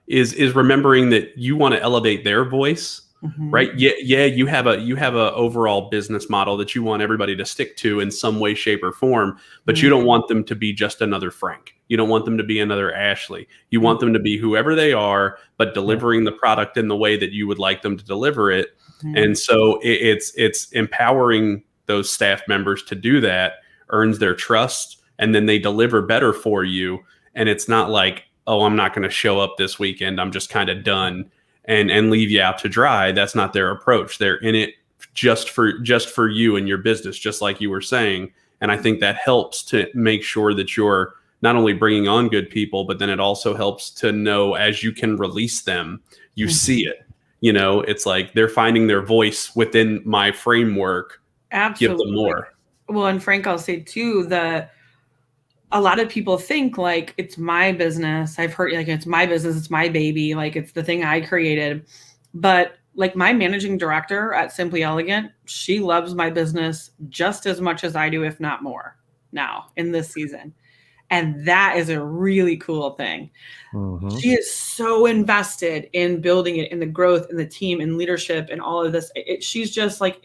Speaker 3: is remembering that you want to elevate their voice, right? Yeah, you have a overall business model that you want everybody to stick to in some way, shape, or form, but you don't want them to be just another Frank. You don't want them to be another Ashley. You want them to be whoever they are, but delivering the product in the way that you would like them to deliver it. And so it's empowering those staff members to do that, earns their trust, and then they deliver better for you. And it's not like, oh, I'm not going to show up this weekend, I'm just kind of done, and leave you out to dry. That's not their approach. They're in it just for you and your business, just like you were saying. And I think that helps to make sure that you're not only bringing on good people, but then it also helps to know, as you can release them, you see it. You know, it's like they're finding their voice within my framework.
Speaker 4: Absolutely.
Speaker 3: Give them more.
Speaker 4: Well, and Frank, I'll say too, a lot of people think like, it's my business. I've heard like, it's my business, it's my baby, like it's the thing I created. But like, my managing director at Simply Elegant, she loves my business just as much as I do, if not more, now in this season. And that is a really cool thing. She is so invested in building it, in the growth, in the team, in leadership, and all of this. She's just like,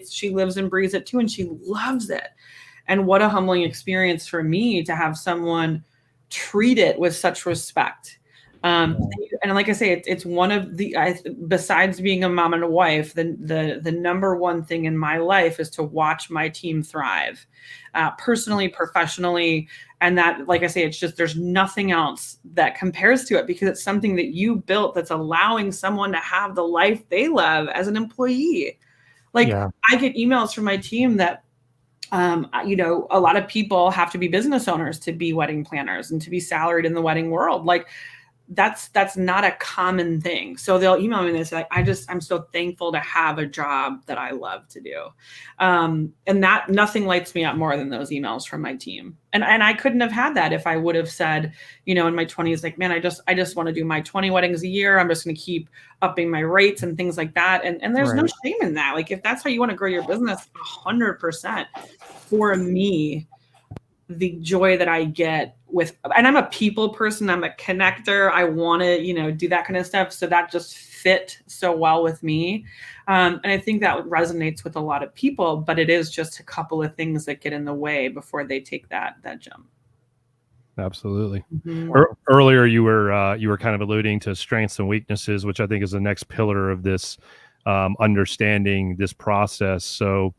Speaker 4: she lives and breathes it too, and she loves it. And what a humbling experience for me to have someone treat it with such respect. And like I say, it's one of the, besides being a mom and a wife, the number one thing in my life is to watch my team thrive, personally, professionally. And that, like I say, it's just, there's nothing else that compares to it, because it's something that you built that's allowing someone to have the life they love as an employee. Like, I get emails from my team that, you know, a lot of people have to be business owners to be wedding planners and to be salaried in the wedding world. Like, that's not a common thing. So they'll email me and they say, I'm so thankful to have a job that I love to do. And that nothing lights me up more than those emails from my team. And I couldn't have had that if I would have said, you know, in my 20s, like, man, I just want to do my 20 weddings a year. I'm just going to keep upping my rates and things like that. And there's no shame in that. Like, if that's how you want to grow your business, 100%. For me, the joy that I get and I'm a people person, I'm a connector. I want to, you know, do that kind of stuff. So that just fit so well with me. And I think that resonates with a lot of people, but it is just a couple of things that get in the way before they take that jump.
Speaker 1: Absolutely.
Speaker 4: Mhm.
Speaker 1: Earlier, you were kind of alluding to strengths and weaknesses, which I think is the next pillar of this understanding this process. So,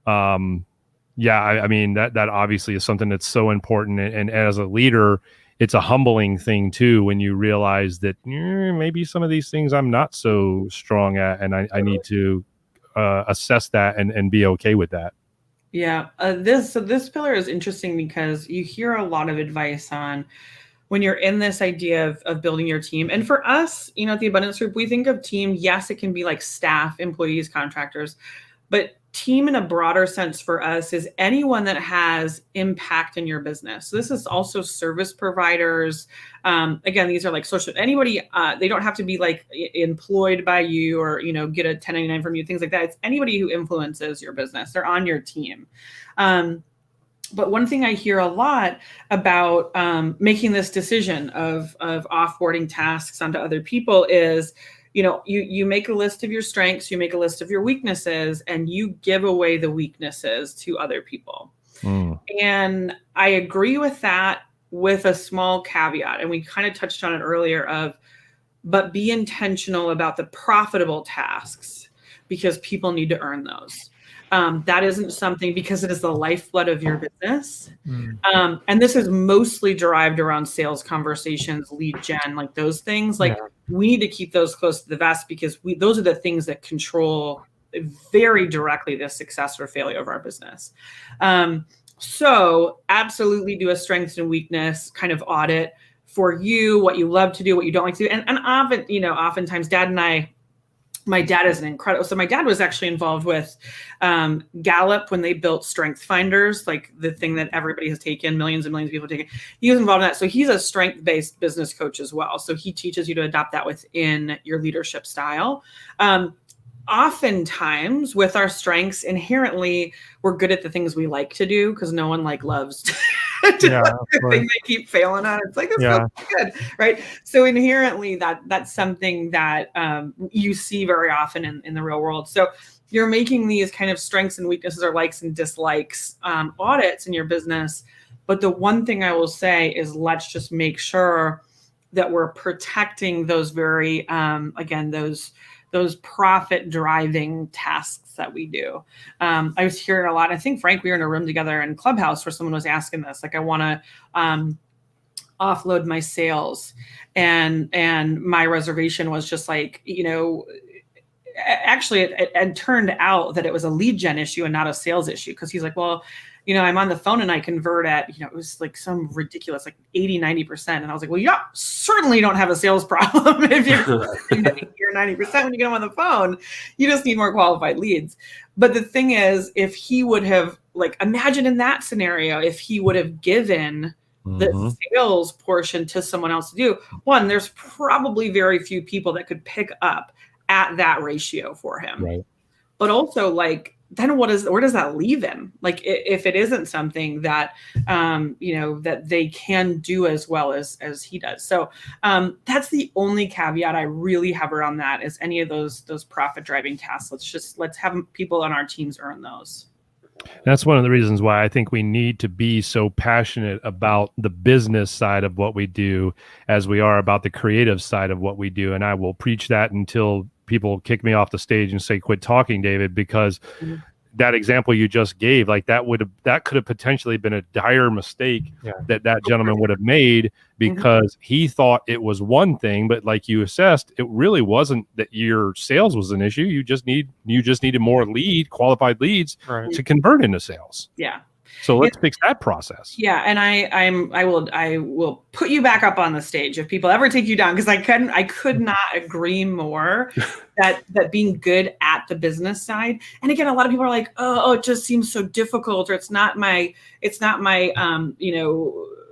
Speaker 1: yeah, I mean that obviously is something that's so important, and as a leader, it's a humbling thing too when you realize that maybe some of these things I'm not so strong at, and I need to assess that and be okay with that.
Speaker 4: Yeah, this pillar is interesting because you hear a lot of advice on when you're in this idea of building your team. And for us, at the Abundance Group, we think of team, yes, it can be like staff, employees, contractors, but team in a broader sense for us is anyone that has impact in your business. So this is also service providers. Again, these are like social, anybody, they don't have to be like employed by you or, get a 1099 from you, things like that. It's anybody who influences your business. They're on your team. But one thing I hear a lot about making this decision of offboarding tasks onto other people is, you make a list of your strengths, you make a list of your weaknesses, and you give away the weaknesses to other people. And I agree with that with a small caveat. And we kind of touched on it earlier but be intentional about the profitable tasks because people need to earn those. That isn't something because it is the lifeblood of your business. And this is mostly derived around sales conversations, lead gen, like those things. Like we need to keep those close to the vest because those are the things that control very directly the success or failure of our business. So absolutely do a strengths and weakness kind of audit for you, what you love to do, what you don't like to do. And often, oftentimes my dad is so my dad was actually involved with Gallup when they built Strength Finders, like the thing that everybody has taken, millions and millions of people have taken. He was involved in that. So he's a strength-based business coach as well. So he teaches you to adopt that within your leadership style. Oftentimes with our strengths, inherently, we're good at the things we like to do because no one loves to the thing they keep failing on. It's like, this feels good, right? So inherently that's something that you see very often in the real world. So you're making these kind of strengths and weaknesses or likes and dislikes audits in your business. But the one thing I will say is let's just make sure that we're protecting those very, again, those profit driving tasks that we do. I was hearing a lot. I think, Frank, we were in a room together in Clubhouse where someone was asking this, like, I want to offload my sales. And my reservation was just like, actually it turned out that it was a lead gen issue and not a sales issue. Cause he's like, well, I'm on the phone and I convert at, it was like some ridiculous, like 80, 90%. And I was like, well, you certainly don't have a sales problem if you're 90% when you get them on the phone. You just need more qualified leads. But the thing is, if he would have, imagine in that scenario, if he would have given the sales portion to someone else to do, one, there's probably very few people that could pick up at that ratio for him. Right. But also, then where does that leave him? If it isn't something that, that they can do as well as he does. So that's the only caveat I really have around that is any of those profit driving tasks. Let's have people on our teams earn those.
Speaker 1: That's one of the reasons why I think we need to be so passionate about the business side of what we do as we are about the creative side of what we do. And I will preach that until people kick me off the stage and say, quit talking, David, because that example you just gave, that could have potentially been a dire mistake that gentleman would have made because he thought it was one thing, but like you assessed, it really wasn't that your sales was an issue. You just needed more qualified leads to convert into sales.
Speaker 4: Yeah.
Speaker 1: So let's fix that process.
Speaker 4: Yeah, and I will put you back up on the stage if people ever take you down, because I could not agree more that being good at the business side. And again, a lot of people are like, oh, it just seems so difficult, or it's not my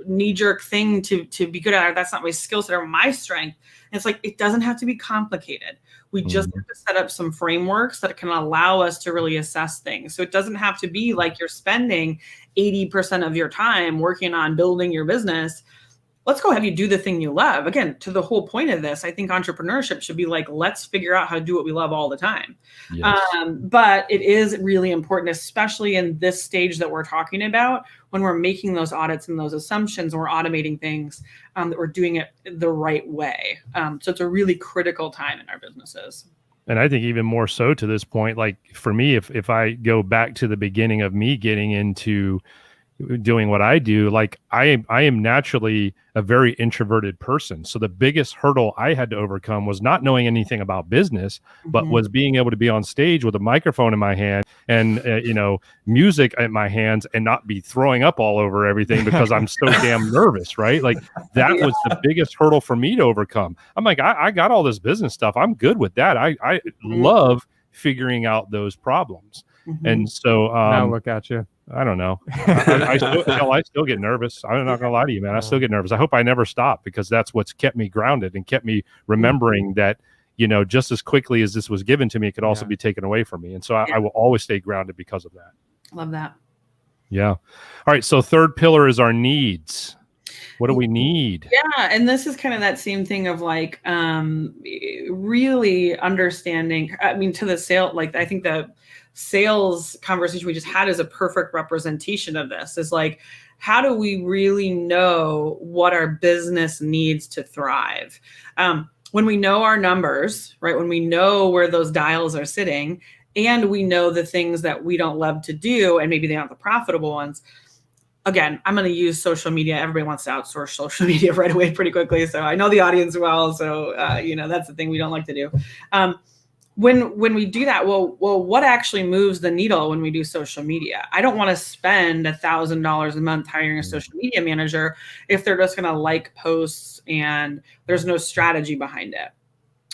Speaker 4: knee-jerk thing to be good at it. That's not my skill set or my strength. And it's like, it doesn't have to be complicated. We just have to set up some frameworks that can allow us to really assess things. So it doesn't have to be like you're spending 80% of your time working on building your business let's go have you do the thing you love. Again, to the whole point of this, I think entrepreneurship should be like, let's figure out how to do what we love all the time.
Speaker 1: Yes.
Speaker 4: But it is really important, especially in this stage that we're talking about, when we're making those audits and those assumptions, and we're automating things, that we're doing it the right way. So it's a really critical time in our businesses.
Speaker 1: And I think even more so to this point, like for me, if I go back to the beginning of me getting into doing what I do, like I am naturally a very introverted person. So the biggest hurdle I had to overcome was not knowing anything about business, but was being able to be on stage with a microphone in my hand and, music in my hands and not be throwing up all over everything because I'm so damn nervous, right? Like that was the biggest hurdle for me to overcome. I'm like, I got all this business stuff. I'm good with that. I love figuring out those problems. And so
Speaker 2: now look at you.
Speaker 1: I don't know. I still get nervous. I'm not gonna lie to you, man. I still get nervous. I hope I never stop, because that's what's kept me grounded and kept me remembering that, just as quickly as this was given to me, it could also be taken away from me. And so I will always stay grounded because of that.
Speaker 4: Love that.
Speaker 1: Yeah. All right. So third pillar is our needs. What do we need?
Speaker 4: Yeah. And this is kind of that same thing of like, really understanding, to the sale, like I think the sales conversation we just had is a perfect representation of this. Is like, how do we really know what our business needs to thrive? When we know our numbers, right? When we know where those dials are sitting, and we know the things that we don't love to do, and maybe they aren't the profitable ones. Again, I'm going to use social media. Everybody wants to outsource social media right away pretty quickly. So I know the audience well. So, that's the thing we don't like to do. When we do that, well, what actually moves the needle when we do social media? I don't want to spend $1,000 a month hiring a social media manager if they're just going to like posts and there's no strategy behind it.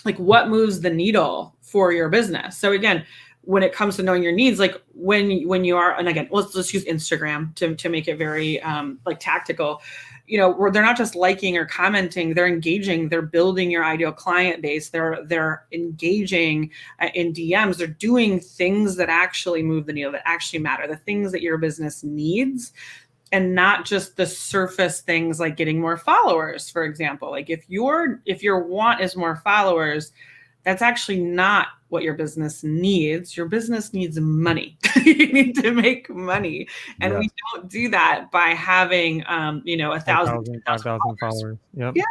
Speaker 4: Like, what moves the needle for your business? So again, when it comes to knowing your needs, like when you are, and again, let's use Instagram to make it very tactical. Where they're not just liking or commenting, they're engaging, they're building your ideal client base, they're engaging in DMs, they're doing things that actually move the needle, that actually matter, the things that your business needs, and not just the surface things like getting more followers, for example. Like if your want is more followers, that's actually not what your business needs. Your business needs money. You need to make money. And we don't do that by having, 1,000,
Speaker 2: 5,000 followers. Yep.
Speaker 4: Yeah.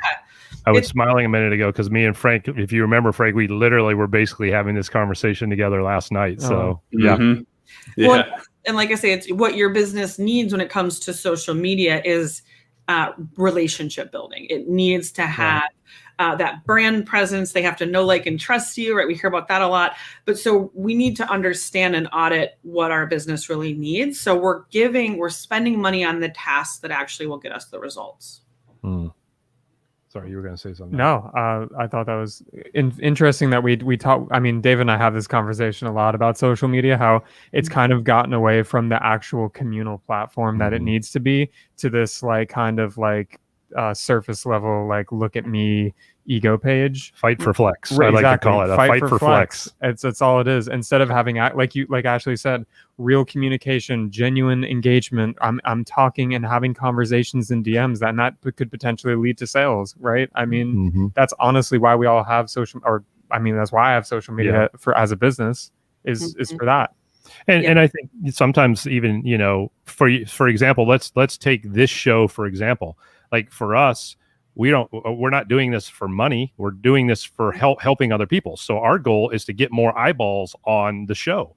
Speaker 1: I was smiling a minute ago because me and Frank, if you remember, Frank, we literally were basically having this conversation together last night. So, yeah.
Speaker 4: Well, and like I say, it's what your business needs when it comes to social media is relationship building. It needs to have that brand presence. They have to know, like, and trust you, right? We hear about that a lot. But so we need to understand and audit what our business really needs. So we're spending money on the tasks that actually will get us the results.
Speaker 1: Sorry, you were going to say something.
Speaker 2: No, I thought that was interesting that we talk. I mean, Dave and I have this conversation a lot about social media, how it's kind of gotten away from the actual communal platform that it needs to be, to this surface level, like, look at me ego page.
Speaker 1: Fight for flex.
Speaker 2: Right,
Speaker 1: I like
Speaker 2: exactly.
Speaker 1: to call it a fight for flex.
Speaker 2: It's all it is. Instead of having, like Ashley said, real communication, genuine engagement. I'm talking and having conversations in DMs, and that could potentially lead to sales, right? I mean, that's honestly why we all have that's why I have social media for as a business is for that.
Speaker 1: And I think sometimes even, for example, let's take this show, for example. Like for us, we're not doing this for money. We're doing this for helping other people. So our goal is to get more eyeballs on the show,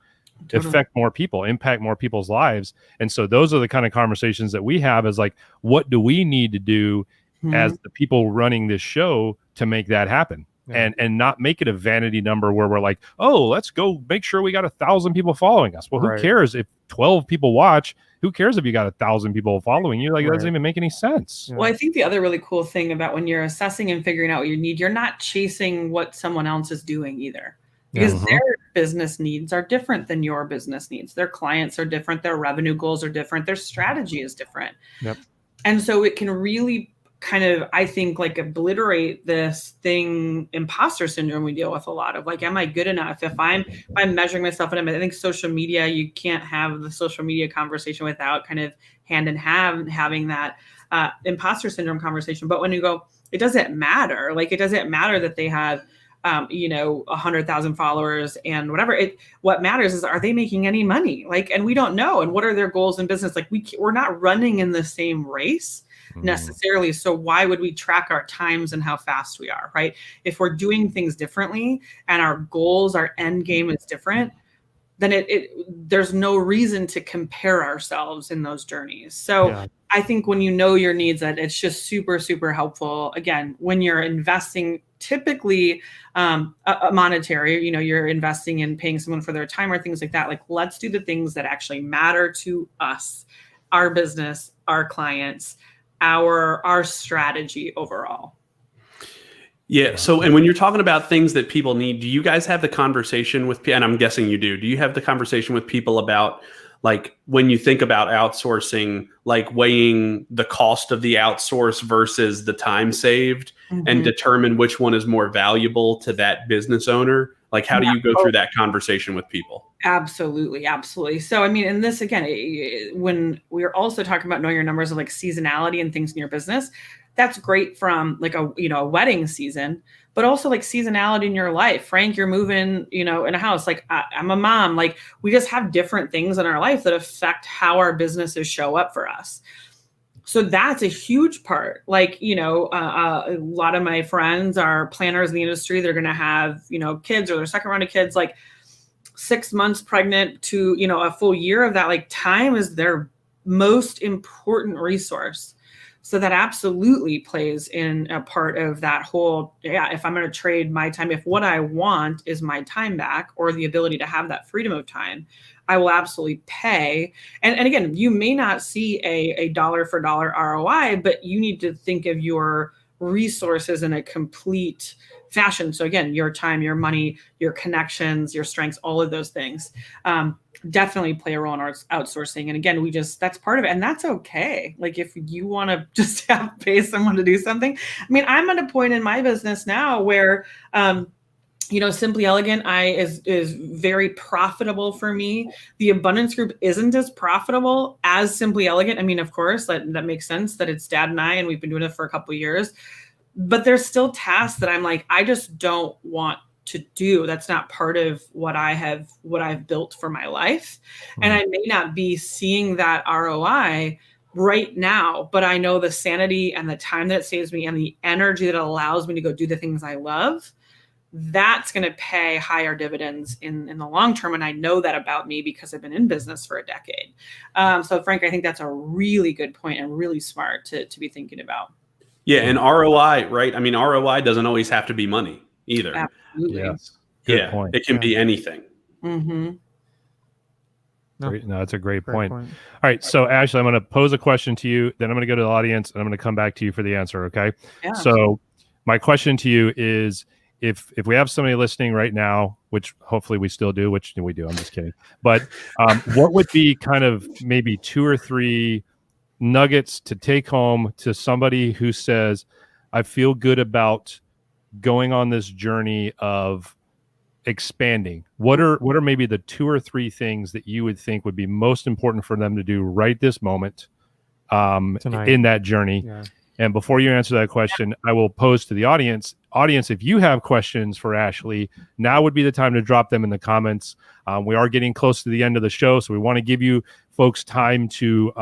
Speaker 1: affect more people, impact more people's lives. And so those are the kind of conversations that we have, is like, what do we need to do as the people running this show to make that happen? And not make it a vanity number where we're like, oh, let's go make sure we got 1,000 people following us. Well, who cares if 12 people watch? Who cares if you got 1,000 people following you? Like, it doesn't even make any sense.
Speaker 4: Well, I think the other really cool thing about when you're assessing and figuring out what you need, you're not chasing what someone else is doing either. Because their business needs are different than your business needs. Their clients are different. Their revenue goals are different. Their strategy is different. And so it can really kind of, I think, like obliterate this thing, imposter syndrome we deal with a lot of, like, am I good enough? If I'm measuring myself, and I think social media, you can't have the social media conversation without kind of hand in hand having that imposter syndrome conversation. But when you go, it doesn't matter. Like, it doesn't matter that they have 100,000 followers and whatever. What matters is, are they making any money? Like, and we don't know. And what are their goals in business? Like, we're not running in the same race necessarily. So why would we track our times and how fast we are, right? If we're doing things differently and our goals, our end game is different, then there's no reason to compare ourselves in those journeys. So I think when you know your needs, that it's just super, super helpful. Again, when you're investing, typically a monetary, you're investing in paying someone for their time or things like that. Like, let's do the things that actually matter to us, our business, our clients, our strategy overall.
Speaker 3: Yeah. So, and when you're talking about things that people need, do you guys have the conversation with, and I'm guessing you do you have the conversation with people about, like, when you think about outsourcing, like weighing the cost of the outsource versus the time saved and determine which one is more valuable to that business owner? Like, how do you go through that conversation with people? Absolutely.
Speaker 4: Absolutely. So, I mean, and this, again, when we're also talking about knowing your numbers of like seasonality and things in your business, that's great from like a wedding season, but also like seasonality in your life. Frank, you're moving, in a house. Like, I'm a mom. Like, we just have different things in our life that affect how our businesses show up for us. So that's a huge part. Like, a lot of my friends are planners in the industry. They're going to have, kids or their second round of kids, like 6 months pregnant to, a full year of that. Like, time is their most important resource. So that absolutely plays in a part of that whole, if I'm going to trade my time, if what I want is my time back or the ability to have that freedom of time, I will absolutely pay. And again, you may not see a dollar for dollar ROI, but you need to think of your resources in a complete fashion. So again, your time, your money, your connections, your strengths, all of those things definitely play a role in outsourcing. And again, that's part of it. And that's okay. Like, if you want to just pay someone to do something. I mean, I'm at a point in my business now where, Simply Elegant is very profitable for me. The Abundance Group isn't as profitable as Simply Elegant. I mean, of course, that makes sense that it's Dad and I, and we've been doing it for a couple of years. But there's still tasks that I'm like, I just don't want to do. That's not part of what I've built for my life. And I may not be seeing that ROI right now, but I know the sanity and the time that it saves me and the energy that allows me to go do the things I love, that's going to pay higher dividends in the long term. And I know that about me because I've been in business for a decade. So Frank, I think that's a really good point and really smart to be thinking about.
Speaker 3: Yeah. And ROI, right? I mean, ROI doesn't always have to be money either.
Speaker 4: Absolutely.
Speaker 1: Yes. Good point.
Speaker 3: It can be anything.
Speaker 4: Mm-hmm.
Speaker 1: No, that's a great point. All right. So Ashley, I'm going to pose a question to you, then I'm going to go to the audience, and I'm going to come back to you for the answer. Okay.
Speaker 4: Yeah.
Speaker 1: So my question to you is, if we have somebody listening right now, which hopefully we still do, which we do, I'm just kidding. But what would be kind of maybe 2 or 3 nuggets to take home to somebody who says, I feel good about going on this journey of expanding? What are maybe the 2 or 3 things that you would think would be most important for them to do right this moment in that journey? Yeah. And before you answer that question, I will pose to the audience, if you have questions for Ashley, now would be the time to drop them in the comments. We are getting close to the end of the show, so we want to give you folks time to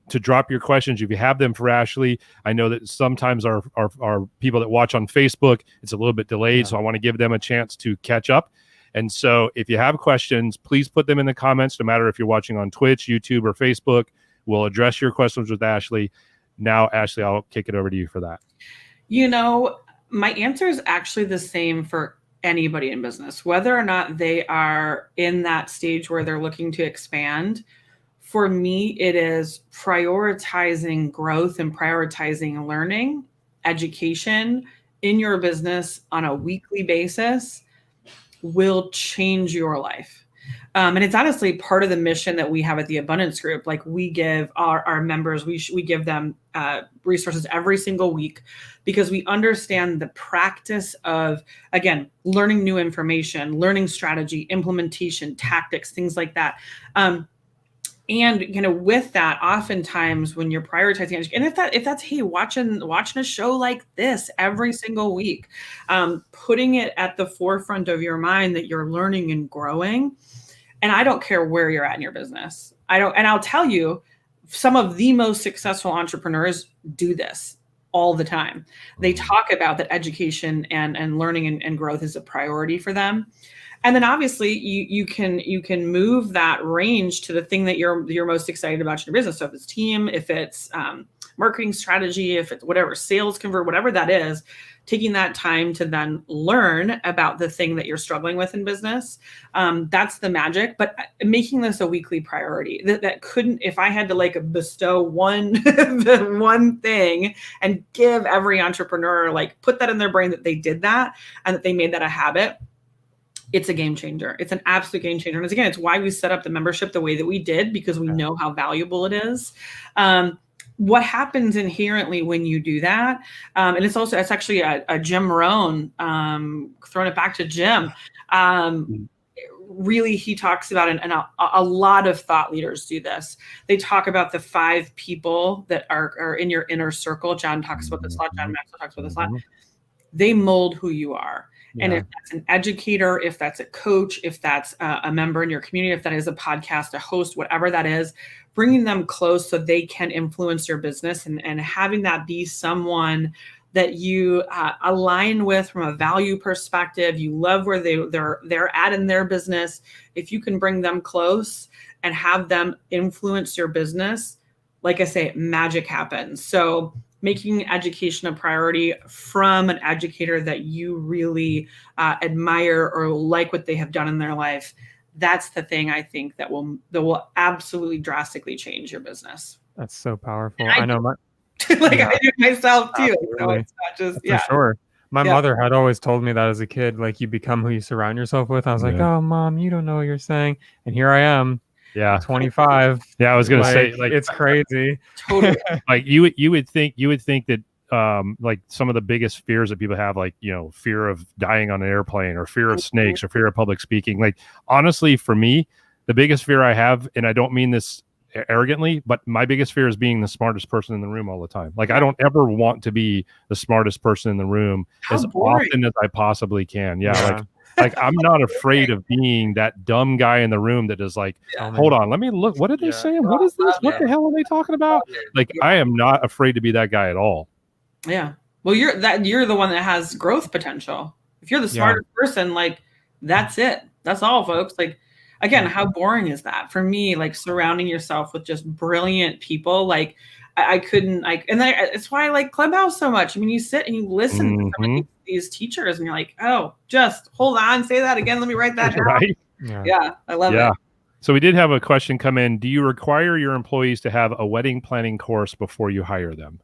Speaker 1: drop your questions if you have them for Ashley. I know that sometimes our people that watch on Facebook, it's a little bit delayed, so I want to give them a chance to catch up. And so if you have questions, please put them in the comments, no matter if you're watching on Twitch, YouTube, or Facebook. We'll address your questions with Ashley. Now, Ashley, I'll kick it over to you for that.
Speaker 4: My answer is actually the same for anybody in business, whether or not they are in that stage where they're looking to expand. For me, it is prioritizing growth and prioritizing learning, education in your business on a weekly basis will change your life. And it's honestly part of the mission that we have at the Abundance Group. Like we give our members, we give them resources every single week because we understand the practice of, again, learning new information, learning strategy, implementation, tactics, things like that. And with that, oftentimes when you're prioritizing education, and if that's hey, watching a show like this every single week, putting it at the forefront of your mind that you're learning and growing. And I don't care where you're at in your business. And I'll tell you, some of the most successful entrepreneurs do this all the time. They talk about that education and learning and growth is a priority for them. And then obviously you can move that range to the thing that you're most excited about in your business. So if it's team, if it's marketing strategy, if it's whatever, sales convert, whatever that is, taking that time to then learn about the thing that you're struggling with in business. That's the magic, but making this a weekly priority that couldn't, if I had to like bestow one thing and give every entrepreneur, like put that in their brain that they did that and that they made that a habit, it's a game changer. It's an absolute game changer. And again, it's why we set up the membership the way that we did, because we know how valuable it is. What happens inherently when you do that, and it's actually a Jim Rohn, throwing it back to Jim, really he talks about, and a lot of thought leaders do this. They talk about the 5 people that are in your inner circle. John talks about this a lot. John Maxwell talks about this a lot. They mold who you are. Yeah. And if that's an educator, if that's a coach, if that's a member in your community, if that is a podcast, a host, whatever that is, bringing them close so they can influence your business and having that be someone that you align with from a value perspective, you love where they're at in their business. If you can bring them close and have them influence your business, like I say, magic happens. So making education a priority from an educator that you really admire or like what they have done in their life, that's the thing I think that will absolutely drastically change your business.
Speaker 2: That's so powerful. I know my
Speaker 4: I do myself too. So it's not just
Speaker 2: for sure. My mother had always told me that as a kid, like you become who you surround yourself with. I was like, oh, Mom, you don't know what you're saying. And here I am.
Speaker 1: Yeah.
Speaker 2: 25.
Speaker 1: Yeah. I was going to say, like,
Speaker 2: it's crazy.
Speaker 4: Totally.
Speaker 1: Like you would think that, like some of the biggest fears that people have, like, fear of dying on an airplane or fear of snakes or fear of public speaking. Like, honestly, for me, the biggest fear I have, and I don't mean this arrogantly, but my biggest fear is being the smartest person in the room all the time. Like, I don't ever want to be the smartest person in the room as often as I possibly can. Yeah. Like I'm not afraid of being that dumb guy in the room that is like, hold on, let me look. What are they saying? What is this? What the hell are they talking about? Like, I am not afraid to be that guy at all.
Speaker 4: Yeah. Well, you're the one that has growth potential. If you're the smartest person, like that's it. That's all, folks. Like, again, how boring is that? For me, like surrounding yourself with just brilliant people, like I couldn't it's why I like Clubhouse so much. I mean, you sit and you listen to some of these teachers and you're like, oh, just hold on, say that again. Let me write that down.
Speaker 1: Right?
Speaker 4: Yeah, I love it.
Speaker 1: So we did have a question come in. Do you require your employees to have a wedding planning course before you hire them?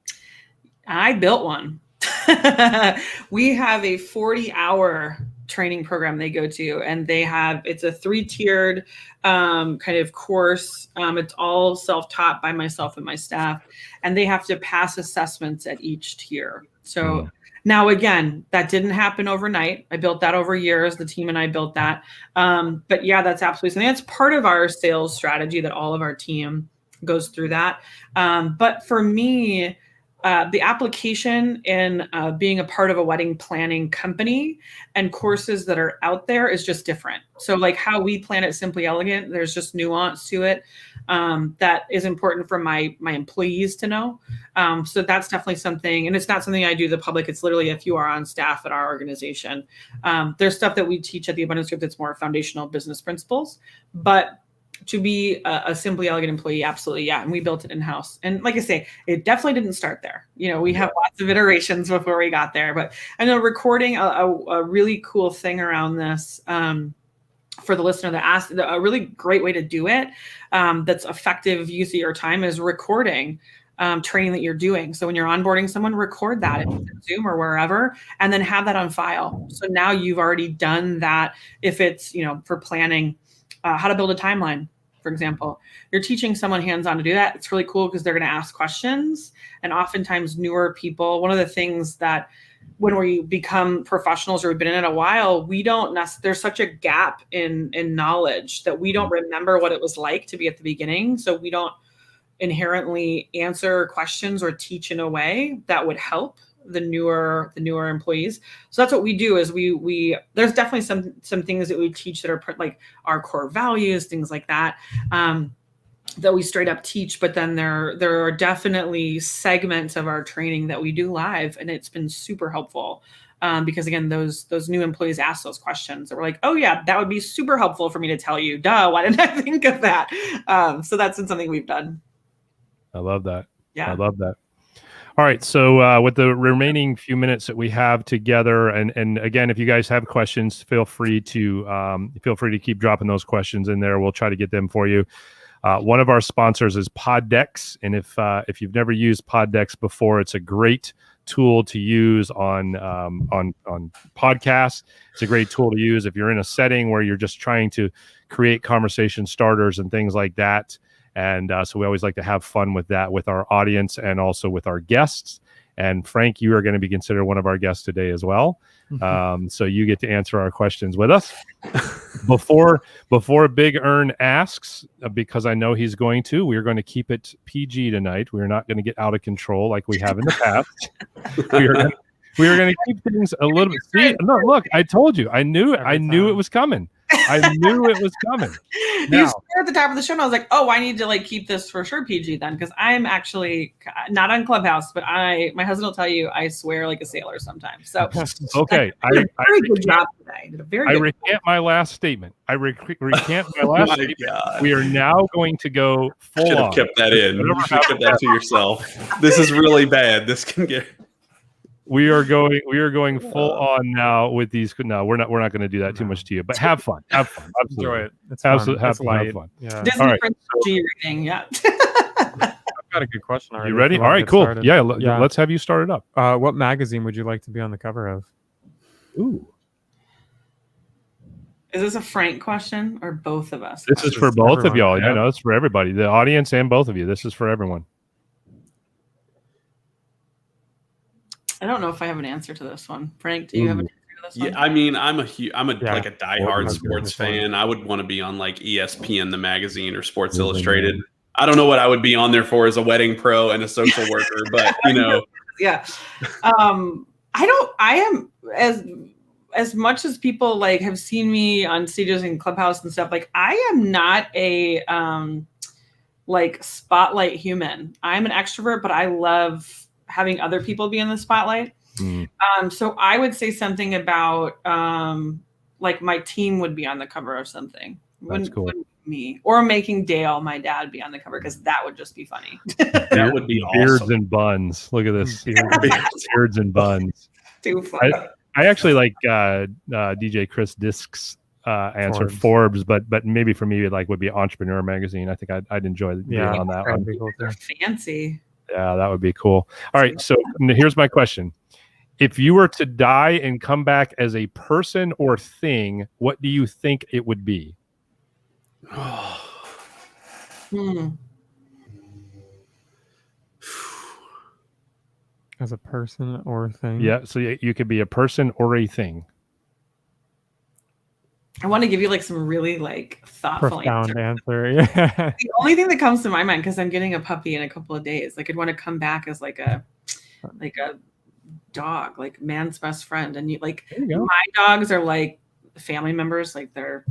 Speaker 4: I built one. We have a 40-hour training program they go to, and it's a 3-tiered kind of course. It's all self-taught by myself and my staff, and they have to pass assessments at each tier. So now, again, that didn't happen overnight. I built that over years. The team and I built that. But yeah, that's absolutely something. That's part of our sales strategy that all of our team goes through that. But for me, the application in being a part of a wedding planning company and courses that are out there is just different. So like how we plan it Simply Elegant, there's just nuance to it that is important for my employees to know. So that's definitely something, and it's not something I do to the public. It's literally if you are on staff at our organization. There's stuff that we teach at the Abundance Group that's more foundational business principles, but to be a Simply Elegant employee, absolutely, yeah. And we built it in-house. And like I say, it definitely didn't start there. We have lots of iterations before we got there. But I know recording a really cool thing around this for the listener that asked, a really great way to do it that's effective use of your time is recording training that you're doing. So when you're onboarding someone, record that in Zoom or wherever, and then have that on file. So now you've already done that. If it's, for planning, how to build a timeline, for example. You're teaching someone hands-on to do that. It's really cool because they're going to ask questions. And oftentimes newer people, one of the things that when we become professionals or we've been in it a while, there's such a gap in knowledge that we don't remember what it was like to be at the beginning. So we don't inherently answer questions or teach in a way that would help the newer employees. So that's what we do is we there's definitely some things that we teach that are like our core values, things like that, that we straight up teach. But then there are definitely segments of our training that we do live, and it's been super helpful. Because again, those new employees ask those questions that we're like, oh yeah, that would be super helpful for me to tell you. Duh, why didn't I think of that? So that's been something we've done.
Speaker 1: I love that.
Speaker 4: Yeah.
Speaker 1: I love that. All right. So with the remaining few minutes that we have together, and again, if you guys have questions, feel free to keep dropping those questions in there. We'll try to get them for you. One of our sponsors is Poddex, and if you've never used Poddex before, it's a great tool to use on podcasts. It's a great tool to use if you're in a setting where you're just trying to create conversation starters and things like that. And so we always like to have fun with that with our audience and also with our guests. And Frank, you are going to be considered one of our guests today as well. So you get to answer our questions with us. Before Big Earn asks, because I know he's going to, we're going to keep it PG tonight. We're not going to get out of control like we have in the past. We are going to keep things a little bit. See, no, look, I told you. I knew it was coming. I knew it was coming.
Speaker 4: You said at the top of the show, and I was like, "Oh, I need to keep this for sure PG then," because I'm actually not on Clubhouse, but my husband will tell you I swear like a sailor sometimes. So
Speaker 1: okay,
Speaker 4: I did a very good job today.
Speaker 1: I recant my last statement. Recant my last statement. God. We are now going to go full on.
Speaker 3: Should have kept that in. You should have kept that to yourself. This is really bad. This can get.
Speaker 1: We are going full on now with these. No, we're not going to do that too much to you, but have fun. Absolutely.
Speaker 2: Enjoy it. It's
Speaker 1: absolutely
Speaker 2: fun.
Speaker 1: Have fun.
Speaker 2: Yeah.
Speaker 4: Disney
Speaker 1: All right.
Speaker 4: reading, yeah.
Speaker 2: I've got a good question already.
Speaker 1: You ready? All right, cool. Yeah, let's have you start it up.
Speaker 2: What magazine would you like to be on the cover of?
Speaker 1: Ooh.
Speaker 4: Is this a Frank question or both of us?
Speaker 1: This is for both of y'all. Yeah, no, it's for everybody, the audience and both of you. This is for everyone.
Speaker 4: I don't know if I have an answer to this one. Frank, do you have an answer to this one?
Speaker 3: Yeah, I mean, I'm like a diehard sports fan. I would want to be on like ESPN, the magazine, or Sports Illustrated. I don't know what I would be on there for as a wedding pro and a social worker, but
Speaker 4: yeah. I am as much as people have seen me on stages and Clubhouse and stuff, I am not a spotlight human. I'm an extrovert, but I love having other people be in the spotlight. So I would say something about my team would be on the cover of something.
Speaker 1: That's cool.
Speaker 4: Wouldn't me or making Dale, my dad, be on the cover, because that would just be funny.
Speaker 3: That would be awesome.
Speaker 1: Beards and buns. Look at this. Beards and buns.
Speaker 4: Too funny.
Speaker 1: I actually like DJ Chris Disk's answer, Forbes, but maybe for me it would be Entrepreneur Magazine. I think I'd enjoy being on that one.
Speaker 4: Cool. They're fancy.
Speaker 1: Yeah, that would be cool. All right, so here's my question. If you were to die and come back as a person or thing, what do you think it would be?
Speaker 2: As a person or thing?
Speaker 1: Yeah, so you could be a person or a thing.
Speaker 4: I want to give you some really thoughtful
Speaker 2: answer. Yeah.
Speaker 4: The only thing that comes to my mind, because I'm getting a puppy in a couple of days, I'd want to come back as a dog, man's best friend. And you my dogs are family members, they're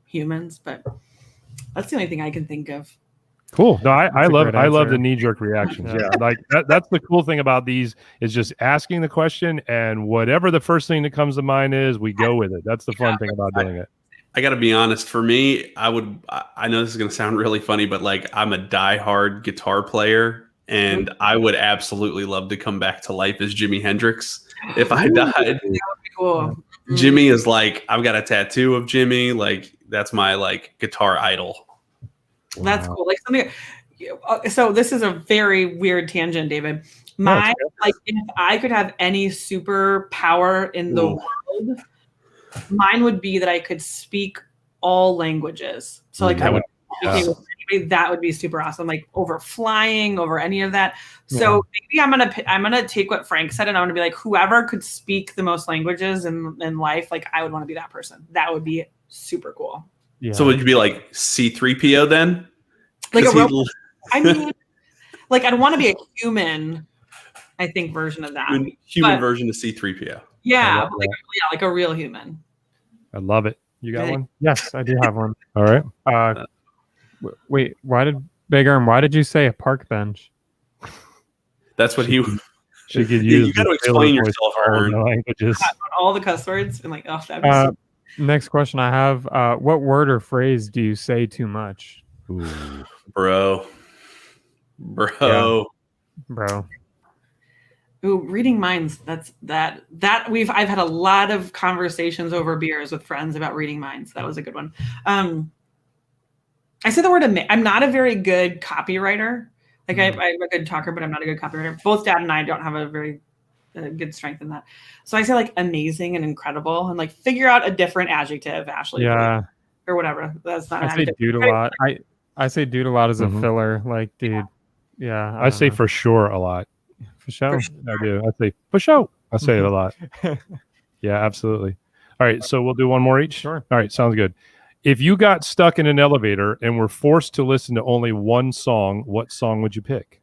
Speaker 4: humans, but that's the only thing I can think of.
Speaker 1: Cool. No, I love the knee-jerk reactions. Yeah, that's the cool thing about these is just asking the question, and whatever the first thing that comes to mind is, we go with it. That's the fun thing about doing it.
Speaker 3: I got to be honest. For me, I know this is going to sound really funny, but I'm a diehard guitar player, and I would absolutely love to come back to life as Jimi Hendrix if I died. That would be
Speaker 4: cool.
Speaker 3: Jimmy is I've got a tattoo of Jimmy. That's my guitar idol.
Speaker 4: That's cool. Something. So this is a very weird tangent, David. My if I could have any superpower in the world, mine would be that I could speak all languages. So like
Speaker 1: That would-
Speaker 4: that would be super awesome. Like over flying, over any of that. So maybe I'm gonna take what Frank said, and I'm gonna be like, whoever could speak the most languages in life, like I would want to be that person. That would be super cool.
Speaker 2: Yeah.
Speaker 3: So would you be like C-3PO then?
Speaker 4: Like a
Speaker 3: 'Cause
Speaker 4: robot. I mean, like I'd want to be a human, I think, version of that.
Speaker 3: human
Speaker 4: But-
Speaker 3: version of C-3PO.
Speaker 4: Yeah,
Speaker 1: love that.
Speaker 4: like a real human.
Speaker 1: I love it. You got one?
Speaker 2: Yes, I do have one.
Speaker 1: All right.
Speaker 2: Wait, Big Arm, why did you say a park bench?
Speaker 3: That's what he.
Speaker 1: She could
Speaker 3: Yeah,
Speaker 1: use.
Speaker 3: you got to
Speaker 1: the
Speaker 3: explain
Speaker 1: sailor voice
Speaker 3: yourself,
Speaker 1: in all
Speaker 3: Ern.
Speaker 1: the languages.
Speaker 4: All the cuss words and like, oh, that'd be super.
Speaker 2: Next question I have, what word or phrase do you say too much?
Speaker 1: Ooh.
Speaker 3: Bro.
Speaker 2: Bro.
Speaker 4: Ooh, reading minds. That's that I've had a lot of conversations over beers with friends about reading minds. That was a good one. I say the word I'm not a very good copywriter. Like I'm a good talker, but I'm not a good copywriter. Both Dad and I don't have a very good strength in that. So I say like amazing and incredible, and like figure out a different adjective, Ashley.
Speaker 2: Yeah.
Speaker 4: Or whatever. That's not.
Speaker 2: I say dude a lot. I say dude a lot as a filler. Like, dude. Yeah.
Speaker 1: I say for sure a lot.
Speaker 2: For sure.
Speaker 1: I do. I say for sure. I say it a lot. Yeah, absolutely. All right, so we'll do one more each.
Speaker 2: Sure.
Speaker 1: All right, sounds good. If you got stuck in an elevator and were forced to listen to only one song, what song would you pick?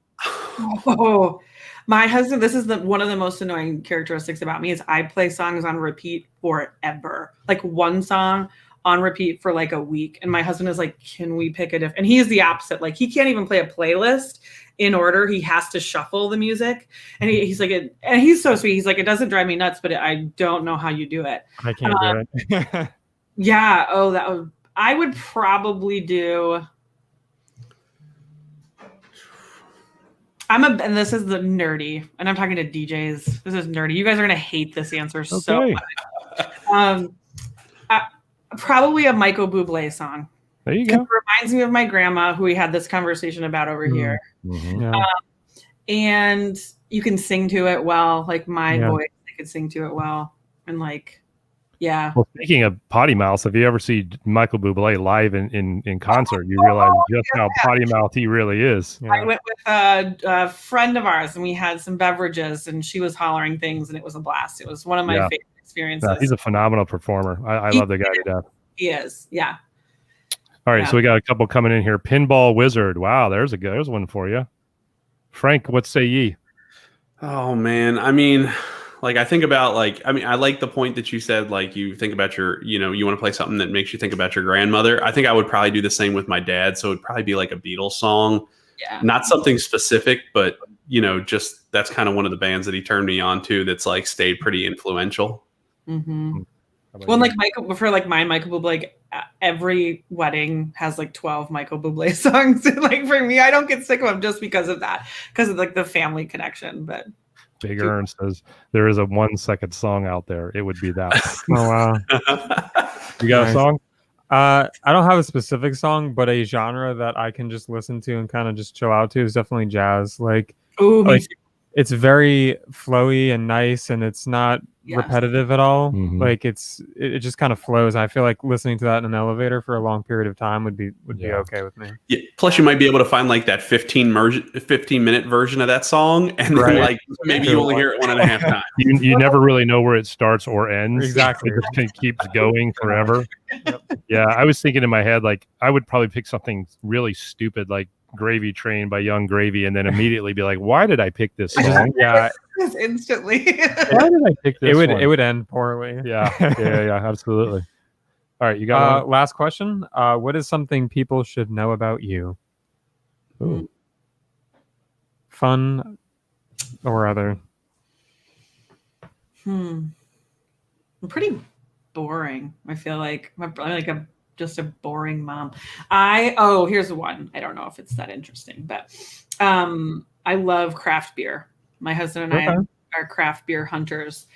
Speaker 4: Oh, my husband. This is one of the most annoying characteristics about me is I play songs on repeat forever. Like one song on repeat for like a week, and my husband is like, "Can we pick a different?" And he's the opposite. Like he can't even play a playlist in order. He has to shuffle the music, and he's like, and he's so sweet. He's like, it doesn't drive me nuts, but I don't know how you do it.
Speaker 2: I can't do it.
Speaker 4: Yeah. Oh, I would probably do. And this is the nerdy, and I'm talking to DJs. This is nerdy. You guys are gonna hate this answer so much. Probably a Michael Bublé song.
Speaker 1: There you
Speaker 4: It
Speaker 1: go.
Speaker 4: reminds me of my grandma, who we had this conversation about over here.
Speaker 1: Mhm.
Speaker 2: Yeah.
Speaker 4: And you can sing to it well, like my
Speaker 2: Yeah.
Speaker 4: voice, I could sing to it well, and like, yeah.
Speaker 1: Well, speaking of potty mouth, if you ever see Michael Bublé live in concert, you realize just how potty mouth he really is.
Speaker 2: Yeah.
Speaker 4: I went with a friend of ours, and we had some beverages, and she was hollering things, and it was a blast. It was one of my favorite experiences.
Speaker 1: Yeah, he's a phenomenal performer. I love the guy to death.
Speaker 4: He is, yeah.
Speaker 1: All right, so we got a couple coming in here. Pinball Wizard. Wow, there's one for you. Frank, what say ye?
Speaker 3: Oh man, I mean, like I think about I like the point that you said, like you think about you want to play something that makes you think about your grandmother. I think I would probably do the same with my dad. So it'd probably be like a Beatles song, not something specific, but just that's kind of one of the bands that he turned me on to. That's like stayed pretty influential.
Speaker 4: Mm-hmm. Well, like Michael Bublé, like every wedding has like 12 Michael Bublé songs. Like for me, I don't get sick of them just because of that, because of like the family connection. But
Speaker 1: Big Ern says there is a 1 second song out there. It would be that one.
Speaker 2: Oh wow.
Speaker 1: You got a song?
Speaker 2: I don't have a specific song, but a genre that I can just listen to and kind of just chill out to is definitely jazz. Like, it's very flowy and nice, and it's not repetitive at all.
Speaker 1: Mhm.
Speaker 2: Like it just kind of flows. I feel like listening to that in an elevator for a long period of time would be okay with me.
Speaker 3: Yeah. Plus, you might be able to find like that 15-minute version of that song, and then like maybe you only hear it 1.5 times.
Speaker 1: You never really know where it starts or ends.
Speaker 2: Exactly.
Speaker 1: It just kind of keeps going forever. Yeah, I was thinking in my head, like I would probably pick something really stupid, like Gravy Train by Young Gravy, and then immediately be like, why did I pick this song?
Speaker 2: Yeah.
Speaker 4: Instantly.
Speaker 1: Why did I pick this one?
Speaker 2: It would end poorly.
Speaker 1: Yeah, absolutely. All right, you got
Speaker 2: last question. What is something people should know about you?
Speaker 1: Ooh.
Speaker 2: Fun or other?
Speaker 4: I'm pretty boring. I feel like I'm just a boring mom. Here's one. I don't know if it's that interesting, but I love craft beer. My husband and I are craft beer hunters.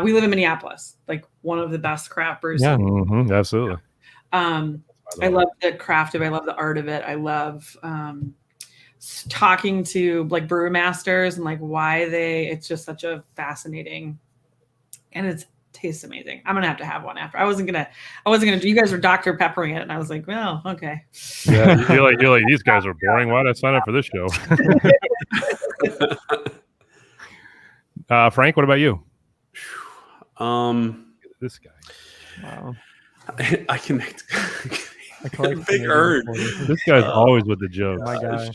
Speaker 4: We live in Minneapolis, like one of the best craft brewers.
Speaker 2: Yeah,
Speaker 1: absolutely.
Speaker 4: I love the craft of it. I love the art of it. I love talking to like brewmasters and like why it's just such a fascinating, and tastes amazing. I'm gonna have one after. I wasn't gonna. You guys were Dr. Peppering it, and I was like, well, okay.
Speaker 1: Yeah, you're like these guys are boring. Why did I sign up for this show? Frank, what about you? This guy.
Speaker 2: Wow.
Speaker 3: I can.
Speaker 2: collect
Speaker 3: Big
Speaker 2: Canadian
Speaker 3: Earn.
Speaker 2: recordings.
Speaker 1: This guy's always with the jokes.
Speaker 2: My guy.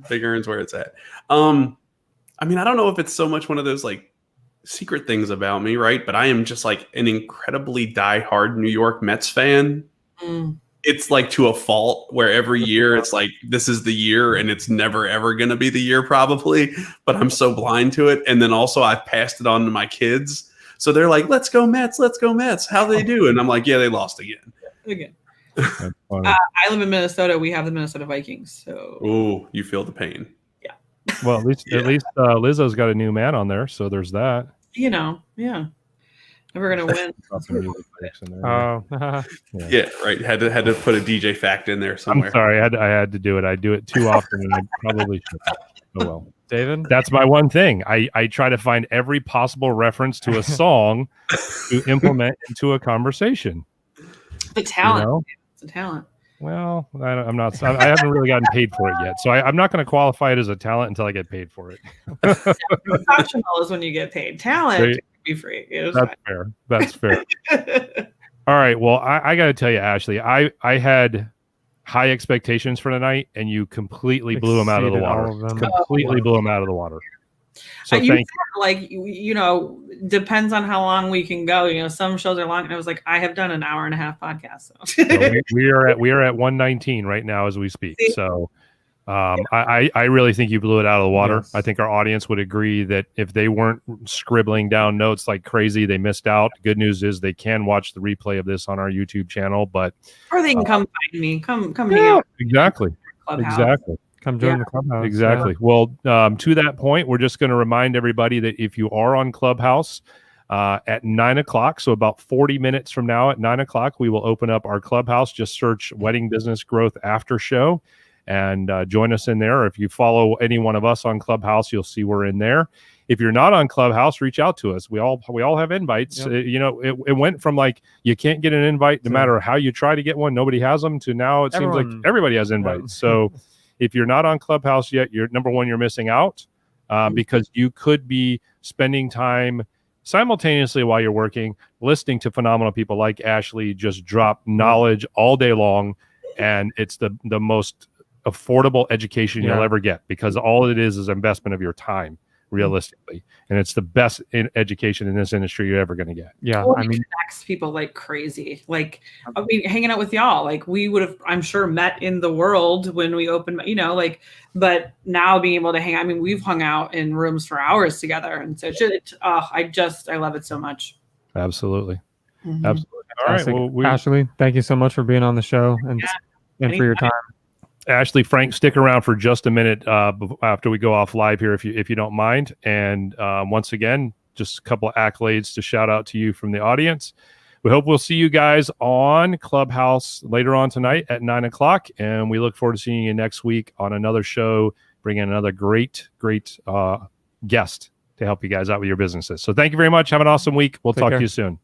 Speaker 3: Big Earn's where it's at. I mean, I don't know if it's so much one of those like secret things about me, right? But I am just like an incredibly diehard New York Mets fan. It's like to a fault, where every year it's like, this is the year and it's never ever going to be the year probably, but I'm so blind to it. And then also I've passed it on to my kids. So they're like, let's go Mets, let's go Mets. How they do? And I'm like, yeah, they lost again.
Speaker 4: I live in Minnesota. We have the Minnesota Vikings. So
Speaker 3: Oh, you feel the pain.
Speaker 1: Well, at least Lizzo's got a new man on there, so there's that.
Speaker 4: Yeah. Never gonna win.
Speaker 2: Oh,
Speaker 3: Yeah, right. Had to put a DJ fact in there somewhere.
Speaker 1: I'm sorry, I had to do it. I do it too often, and I probably shouldn't. Oh well.
Speaker 2: David?
Speaker 1: That's my one thing. I try to find every possible reference to a song to implement into a conversation.
Speaker 4: The talent.
Speaker 1: You know?
Speaker 4: It's a talent.
Speaker 1: Well, I haven't really gotten paid for it yet, so I'm not going to qualify it as a talent until I get paid for it.
Speaker 4: Professional is when you get paid. Talent be free.
Speaker 1: That's fair. That's fair. All right. Well, I got to tell you, Ashley, I had high expectations for tonight, and you completely blew them out of the water. Completely blew them out of the water. So thank you.
Speaker 4: Like, depends on how long we can go. Some shows are long, and I was like, I have done an hour and a half podcast. So.
Speaker 1: we are at 119 right now as we speak. So I really think you blew it out of the water. Yes. I think our audience would agree that if they weren't scribbling down notes like crazy, they missed out. Good news is they can watch the replay of this on our YouTube channel,
Speaker 4: or they can come find me. Come hang out.
Speaker 1: Exactly.
Speaker 2: Exactly. Come join the Clubhouse.
Speaker 1: Exactly. Yeah. Well, to that point, we're just going to remind everybody that if you are on Clubhouse at 9:00, so about 40 minutes from now at 9:00, we will open up our Clubhouse. Just search Wedding Business Growth After Show and join us in there. Or if you follow any one of us on Clubhouse, you'll see we're in there. If you're not on Clubhouse, reach out to us. We all have invites. Yep. It went from like you can't get an invite no matter how you try to get one. Nobody has them to now it seems like everybody has invites. So if you're not on Clubhouse yet, you're missing out because you could be spending time simultaneously while you're working, listening to phenomenal people like Ashley just drop knowledge all day long. And it's the most affordable education you'll ever get, because all it is investment of your time, realistically, and it's the best education in this industry you're ever going to get.
Speaker 4: I mean, connects people like crazy. Like, I mean, hanging out with y'all, like we would have, I'm sure, met in the world when we opened, but now being able to hang, I mean, we've hung out in rooms for hours together, and so I love it so much.
Speaker 1: Absolutely. Absolutely. All right, well,
Speaker 2: Ashley, thank you so much for being on the show and for your time.
Speaker 1: Ashley, Frank, stick around for just a minute after we go off live here, if you don't mind. And once again, just a couple of accolades to shout out to you from the audience. We hope we'll see you guys on Clubhouse later on tonight at 9:00, and we look forward to seeing you next week on another show, bringing another great guest to help you guys out with your businesses. So thank you very much. Have an awesome week. We'll talk to you soon.